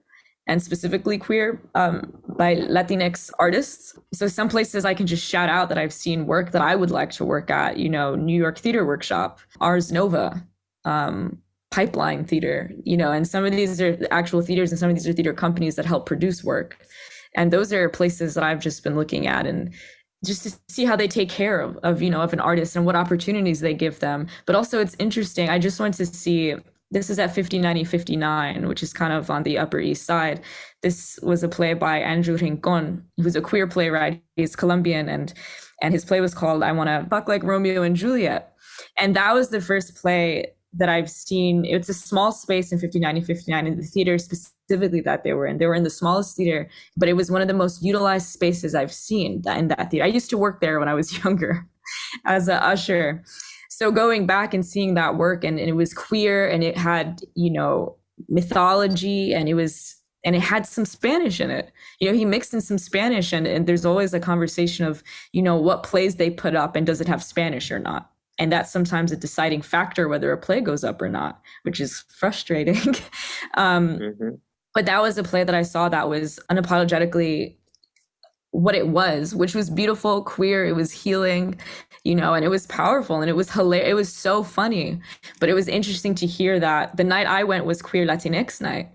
and specifically queer by Latinx artists. So some places I can just shout out that I've seen work that I would like to work at, New York Theater Workshop, Ars Nova, Pipeline Theater, and some of these are actual theaters and some of these are theater companies that help produce work. And those are places that I've just been looking at and just to see how they take care of an artist and what opportunities they give them. But also it's interesting. I just went to see this is at 59 which is kind of on the Upper East Side. This was a play by Andrew Rincon, who's a queer playwright. He's Colombian, and his play was called I Want to Fuck Like Romeo and Juliet. And that was the first play that I've seen. It's a small space in 59 in the theater specifically that they were in. They were in the smallest theater, but it was one of the most utilized spaces I've seen in that theater. I used to work there when I was younger as an usher. So going back and seeing that work, and it was queer, and it had, mythology, and it had some Spanish in it. He mixed in some Spanish, and there's always a conversation of, what plays they put up and does it have Spanish or not? And that's sometimes a deciding factor whether a play goes up or not, which is frustrating. But that was a play that I saw that was unapologetically what it was, which was beautiful, queer, it was healing, and it was powerful, and it was hilarious. It was so funny, but it was interesting to hear that the night I went was Queer Latinx night.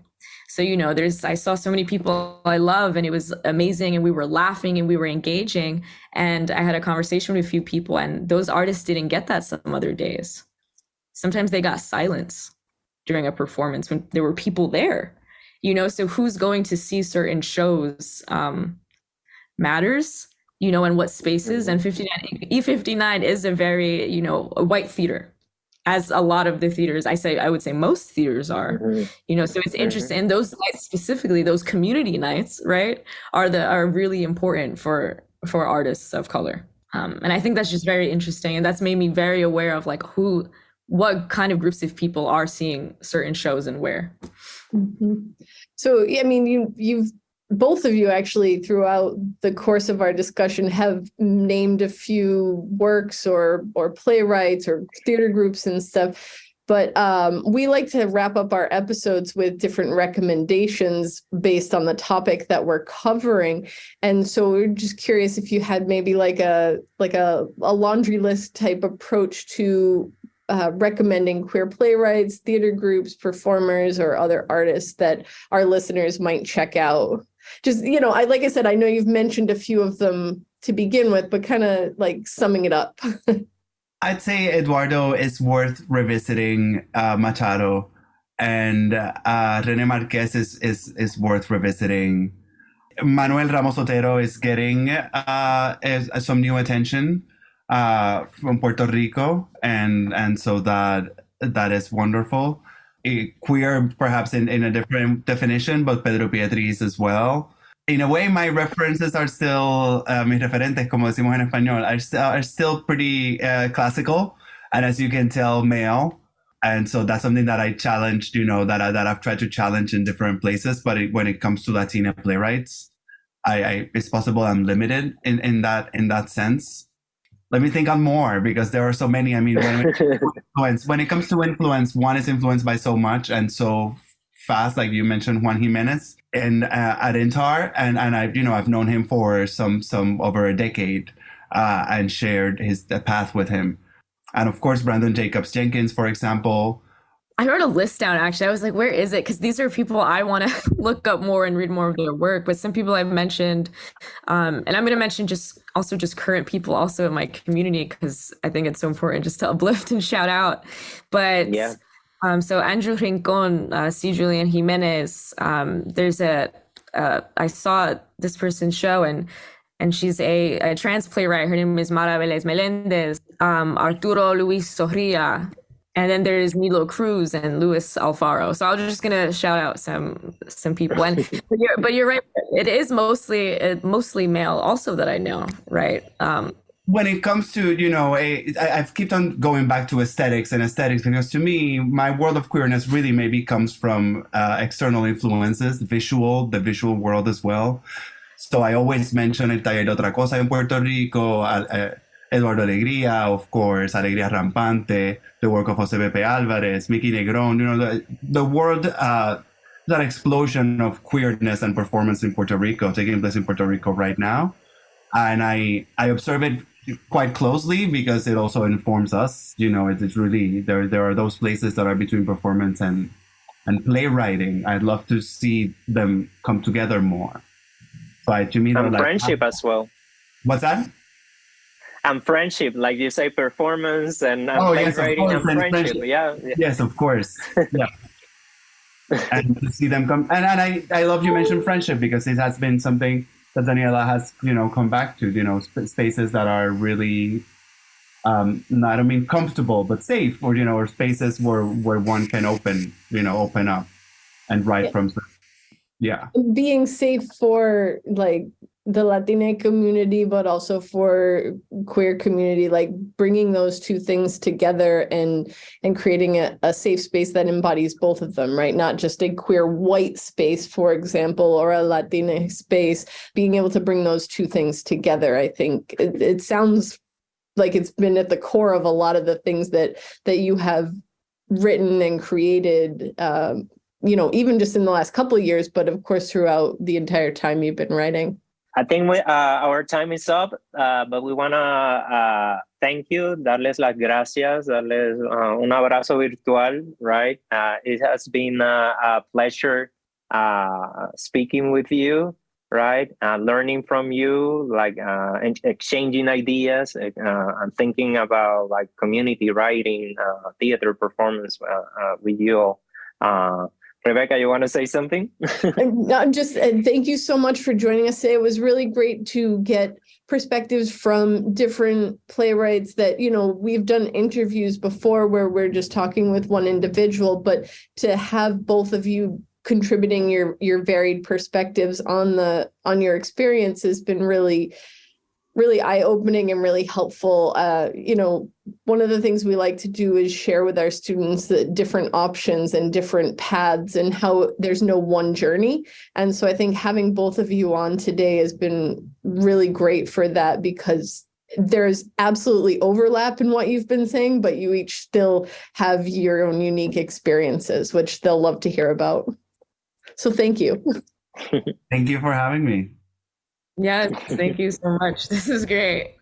So, I saw so many people I love, and it was amazing, and we were laughing and we were engaging, and I had a conversation with a few people, and those artists didn't get that some other days. Sometimes they got silence during a performance when there were people there, so who's going to see certain shows matters, and what spaces. And E59 is a very, a white theater, as a lot of the theaters, I would say most theaters are, so it's interesting. And those nights specifically, those community nights, right, are really important for artists of color. And I think that's just very interesting. And that's made me very aware of what kind of groups of people are seeing certain shows and where. So, I mean, you've both of you actually throughout the course of our discussion have named a few works or playwrights or theater groups and stuff. But we like to wrap up our episodes with different recommendations based on the topic that we're covering. And so we're just curious if you had maybe like a laundry list type approach to recommending queer playwrights, theater groups, performers, or other artists that our listeners might check out. Just, like I said, I know you've mentioned a few of them to begin with, but kind of like summing it up. I'd say Eduardo is worth revisiting, Machado, and René Marquez is worth revisiting. Manuel Ramos Otero is getting some new attention from Puerto Rico, and so that is wonderful. Queer, perhaps in a different definition, but Pedro Pietrís as well. In a way, my references are still, mis referentes, como decimos en español, are still pretty classical, and as you can tell, male. And so that's something that I challenged, that I've tried to challenge in different places. But when it comes to Latina playwrights, it's possible I'm limited in that sense. Let me think on more, because there are so many. I mean, when it comes to influence, one is influenced by so much and so fast, like you mentioned Juan Jimenez and at Intar, and I've known him for some over a decade and shared the path with him. And of course, Brandon Jacobs Jenkins, for example. I wrote a list down, actually. I was like, where is it? Because these are people I want to look up more and read more of their work. But some people I've mentioned, and I'm going to mention just current people also in my community, because I think it's so important just to uplift and shout out. But yeah. So Andrew Rincon, C. Julian Jimenez, there's I saw this person's show, and she's a trans playwright. Her name is Mara Velez Melendez, Arturo Luis Sorria. And then there's Milo Cruz and Luis Alfaro. So I'm just gonna shout out some people. And but you're right. It is mostly male, also, that I know, right? When it comes to I've kept on going back to aesthetics, because to me, my world of queerness really maybe comes from external influences, the visual world as well. So I always mention El Taller de Otra Cosa in Puerto Rico. Eduardo Alegría, of course, Alegría Rampante, the work of Jose Pepe Alvarez, Mickey Negrón, the world, that explosion of queerness and performance in Puerto Rico, taking place in Puerto Rico right now. And I observe it quite closely because it also informs us. It's really, there are those places that are between performance and playwriting. I'd love to see them come together more. So to me, and friendship as well. What's that? And friendship, like you say, performance and yes, of playwriting course, and and friendship. friendship. Yeah. Yes, of course. Yeah. And to see them come, and I love you mentioned friendship, because it has been something that Daniela has, come back to, spaces that are really, not, I mean, comfortable, but safe, or spaces where one can open up and write from. Yeah. Being safe for like the Latina community, but also for queer community, like bringing those two things together and creating a safe space that embodies both of them, right? Not just a queer white space, for example, or a Latina space, being able to bring those two things together. I think it sounds like it's been at the core of a lot of the things that you have written and created, even just in the last couple of years, but of course, throughout the entire time you've been writing. I think our time is up, but we want to thank you, darles las gracias, darles un abrazo virtual, right? It has been a pleasure speaking with you, right? Learning from you, like exchanging ideas, and thinking about like community writing, theater performance with you all. Rebecca, you want to say something? Just thank you so much for joining us today. It was really great to get perspectives from different playwrights that, we've done interviews before where we're just talking with one individual, but to have both of you contributing your varied perspectives on your experience has been really, really eye-opening and really helpful. One of the things we like to do is share with our students the different options and different paths and how there's no one journey. And so I think having both of you on today has been really great for that, because there's absolutely overlap in what you've been saying, but you each still have your own unique experiences, which they'll love to hear about. So thank you. Thank you for having me. Yes, thank you so much. This is great.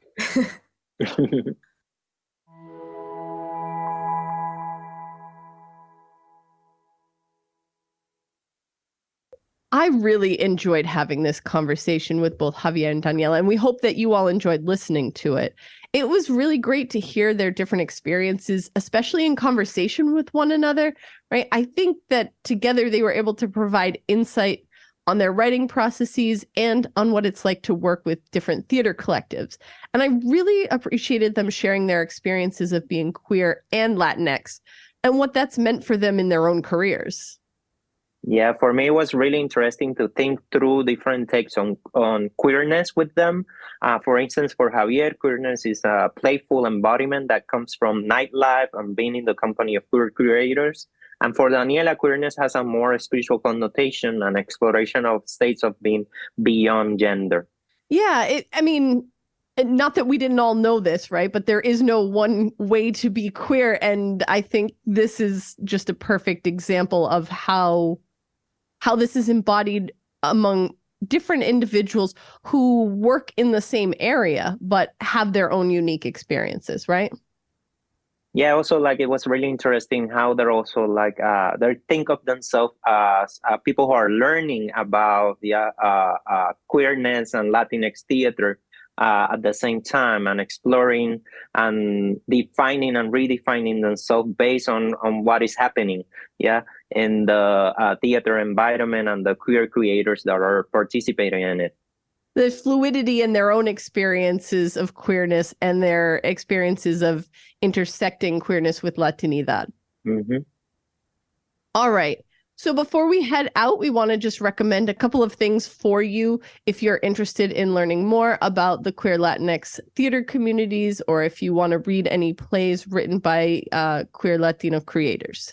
I really enjoyed having this conversation with both Javier and Daniela, and we hope that you all enjoyed listening to it. It was really great to hear their different experiences, especially in conversation with one another, right? I think that together they were able to provide insight on their writing processes and on what it's like to work with different theater collectives. And I really appreciated them sharing their experiences of being queer and Latinx and what that's meant for them in their own careers. Yeah, for me, it was really interesting to think through different takes on queerness with them. For instance, for Javier, queerness is a playful embodiment that comes from nightlife and being in the company of queer creators. And for Daniela, queerness has a more spiritual connotation and exploration of states of being beyond gender. Yeah, not that we didn't all know this, right? But there is no one way to be queer. And I think this is just a perfect example of how this is embodied among different individuals who work in the same area, but have their own unique experiences, right? Yeah, also, like, it was really interesting how they're also like, they think of themselves as people who are learning about the queerness and Latinx theater at the same time, and exploring and defining and redefining themselves based on what is happening, in the theater environment and the queer creators that are participating in it. The fluidity in their own experiences of queerness and their experiences of intersecting queerness with Latinidad. Mm-hmm. All right. So before we head out, we want to just recommend a couple of things for you if you're interested in learning more about the queer Latinx theater communities, or if you want to read any plays written by queer Latino creators.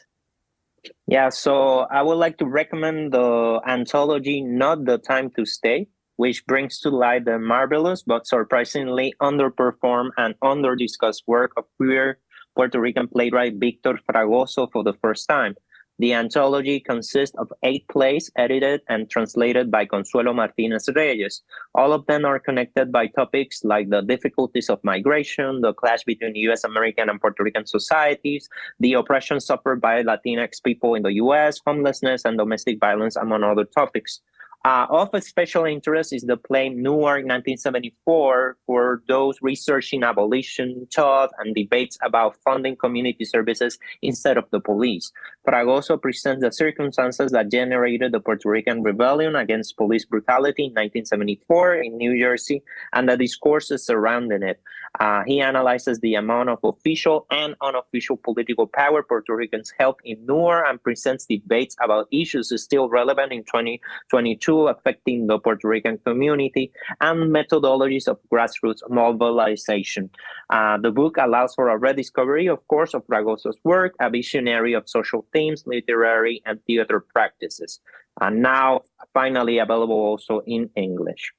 Yeah, so I would like to recommend the anthology Not the Time to Stay, which brings to light the marvelous but surprisingly underperformed and under-discussed work of queer Puerto Rican playwright Victor Fragoso for the first time. The anthology consists of 8 plays edited and translated by Consuelo Martinez Reyes. All of them are connected by topics like the difficulties of migration, the clash between U.S. American and Puerto Rican societies, the oppression suffered by Latinx people in the U.S., homelessness, and domestic violence, among other topics. Of special interest is the play Newark 1974 for those researching abolition, thought, and debates about funding community services instead of the police. Fragoso presents the circumstances that generated the Puerto Rican rebellion against police brutality in 1974 in New Jersey and the discourses surrounding it. He analyzes the amount of official and unofficial political power Puerto Ricans held in Newark and presents debates about issues still relevant in 2022 affecting the Puerto Rican community and methodologies of grassroots mobilization. The book allows for a rediscovery, of course, of Fragoso's work, a visionary of social themes, literary and theater practices. And now finally available also in English.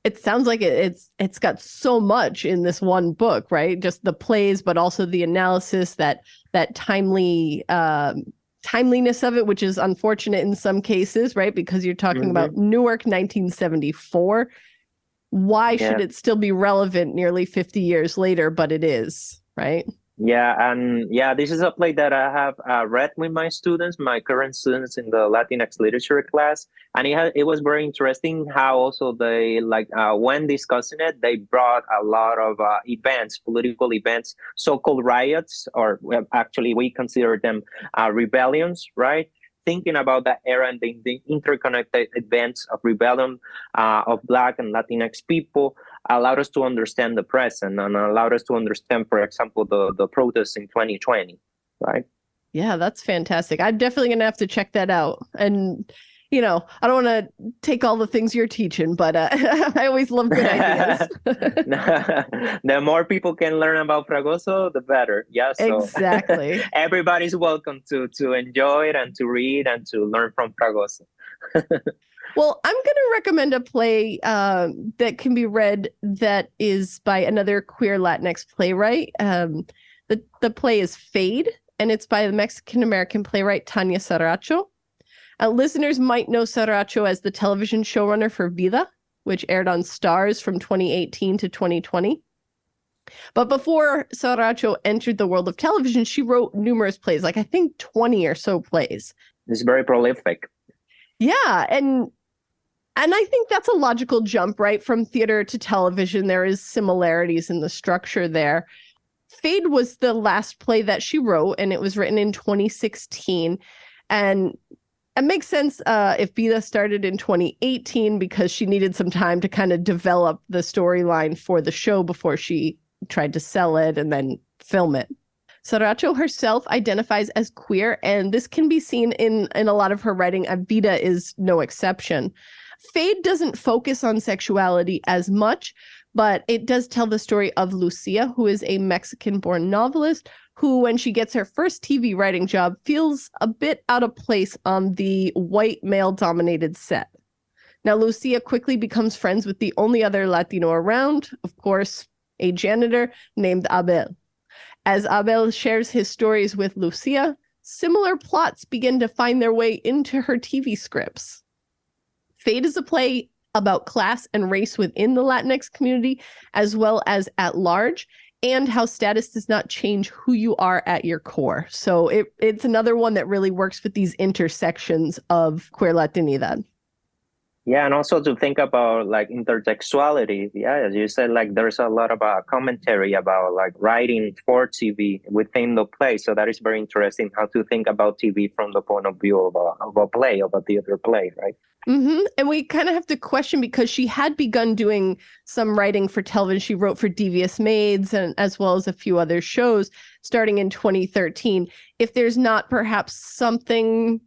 It sounds like it's got so much in this one book, right? Just the plays, but also the analysis, that timeliness of it, which is unfortunate in some cases, right? Because you're talking about Newark 1974. Why should it still be relevant nearly 50 years later? But it is, right? Yeah, and this is a play that I have read with my students, my current students in the Latinx literature class, and it was very interesting how also they when discussing it, they brought a lot of events, political events, so-called riots, or actually we consider them rebellions, right? Thinking about that era and the interconnected events of rebellion of Black and Latinx people allowed us to understand the present and allowed us to understand, for example, the protests in 2020, right? Yeah, that's fantastic. I'm definitely going to have to check that out. And, I don't want to take all the things you're teaching, but I always love good ideas. The more people can learn about Fragoso, the better. Yeah, so exactly. Everybody's welcome to enjoy it and to read and to learn from Fragoso. Well, I'm going to recommend a play that can be read that is by another queer Latinx playwright. The play is Fade, and it's by the Mexican-American playwright Tania Saracho. Listeners might know Saracho as the television showrunner for Vida, which aired on Stars from 2018 to 2020. But before Saracho entered the world of television, she wrote numerous plays, I think 20 or so plays. It's very prolific. Yeah, and I think that's a logical jump, right? From theater to television, there is similarities in the structure there. Fade was the last play that she wrote, and it was written in 2016. And it makes sense if Vida started in 2018 because she needed some time to kind of develop the storyline for the show before she tried to sell it and then film it. Saracho herself identifies as queer, and this can be seen in a lot of her writing. Vida is no exception. Fade doesn't focus on sexuality as much, but it does tell the story of Lucia, who is a Mexican-born novelist who, when she gets her first TV writing job, feels a bit out of place on the white male-dominated set. Now, Lucia quickly becomes friends with the only other Latino around, of course, a janitor named Abel. As Abel shares his stories with Lucia, similar plots begin to find their way into her TV scripts. Fade is a play about class and race within the Latinx community, as well as at large, and how status does not change who you are at your core. So it's another one that really works with these intersections of queer Latinidad. Yeah, and also to think about intertextuality. Yeah, as you said, there's a lot of commentary about writing for TV within the play. So that is very interesting how to think about TV from the point of view of a play, of a theater play, right? Mm-hmm. And we kind of have to question, because she had begun doing some writing for television. She wrote for Devious Maids and as well as a few other shows starting in 2013. If there's not perhaps something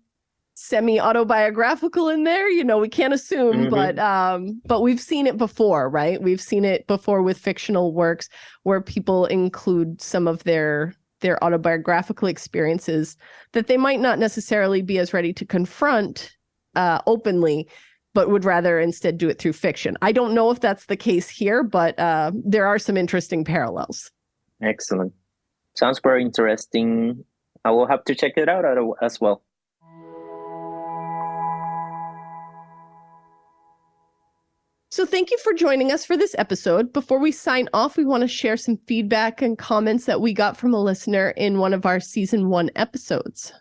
semi-autobiographical in there, we can't assume, but we've seen it before, right? We've seen it before with fictional works where people include some of their autobiographical experiences that they might not necessarily be as ready to confront openly, but would rather instead do it through fiction. I don't know if that's the case here, but there are some interesting parallels. Excellent. Sounds very interesting. I will have to check it out as well. So thank you for joining us for this episode. Before we sign off, we want to share some feedback and comments that we got from a listener in one of our season 1 episodes.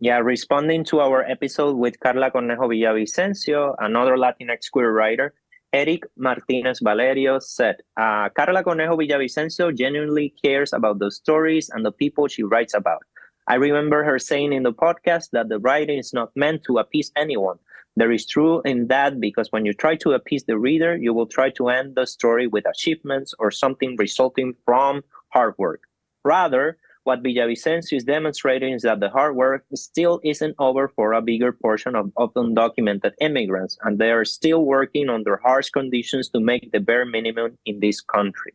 Yeah, responding to our episode with Carla Cornejo Villavicencio, another Latinx queer writer, Eric Martinez Valerio said, Carla Cornejo Villavicencio genuinely cares about the stories and the people she writes about. I remember her saying in the podcast that the writing is not meant to appease anyone. There is truth in that because when you try to appease the reader, you will try to end the story with achievements or something resulting from hard work. Rather, what Villavicencio is demonstrating is that the hard work still isn't over for a bigger portion of undocumented immigrants, and they are still working under harsh conditions to make the bare minimum in this country.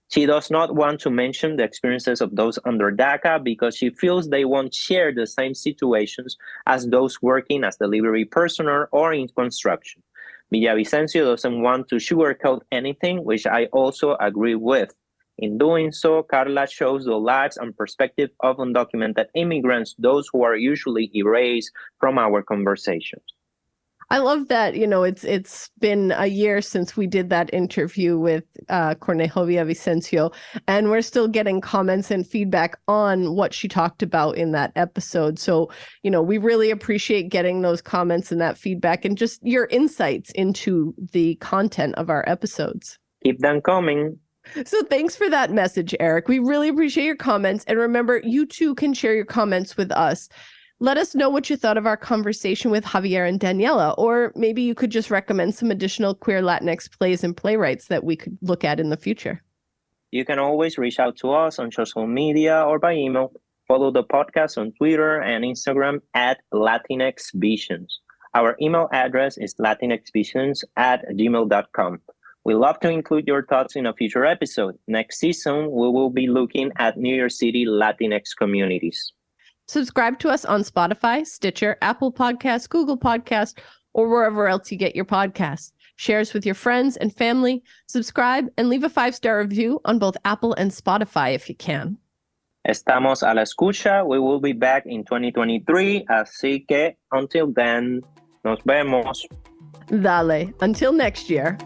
She does not want to mention the experiences of those under DACA because she feels they won't share the same situations as those working as delivery personnel or in construction. Villavicencio doesn't want to sugarcoat anything, which I also agree with. In doing so, Carla shows the lives and perspective of undocumented immigrants, those who are usually erased from our conversations. I love that, it's been a year since we did that interview with Cornejo Villavicencio, and we're still getting comments and feedback on what she talked about in that episode. So, we really appreciate getting those comments and that feedback and just your insights into the content of our episodes. Keep them coming. So thanks for that message, Eric. We really appreciate your comments. And remember, you too can share your comments with us. Let us know what you thought of our conversation with Javier and Daniela, or maybe you could just recommend some additional queer Latinx plays and playwrights that we could look at in the future. You can always reach out to us on social media or by email. Follow the podcast on Twitter and Instagram at Latinx Visions. Our email address is latinxvisions@gmail.com. We love to include your thoughts in a future episode. Next season, we will be looking at New York City Latinx communities. Subscribe to us on Spotify, Stitcher, Apple Podcasts, Google Podcasts, or wherever else you get your podcasts. Share us with your friends and family. Subscribe and leave a 5-star review on both Apple and Spotify if you can. Estamos a la escucha. We will be back in 2023. Así que, until then, nos vemos. Dale. Until next year.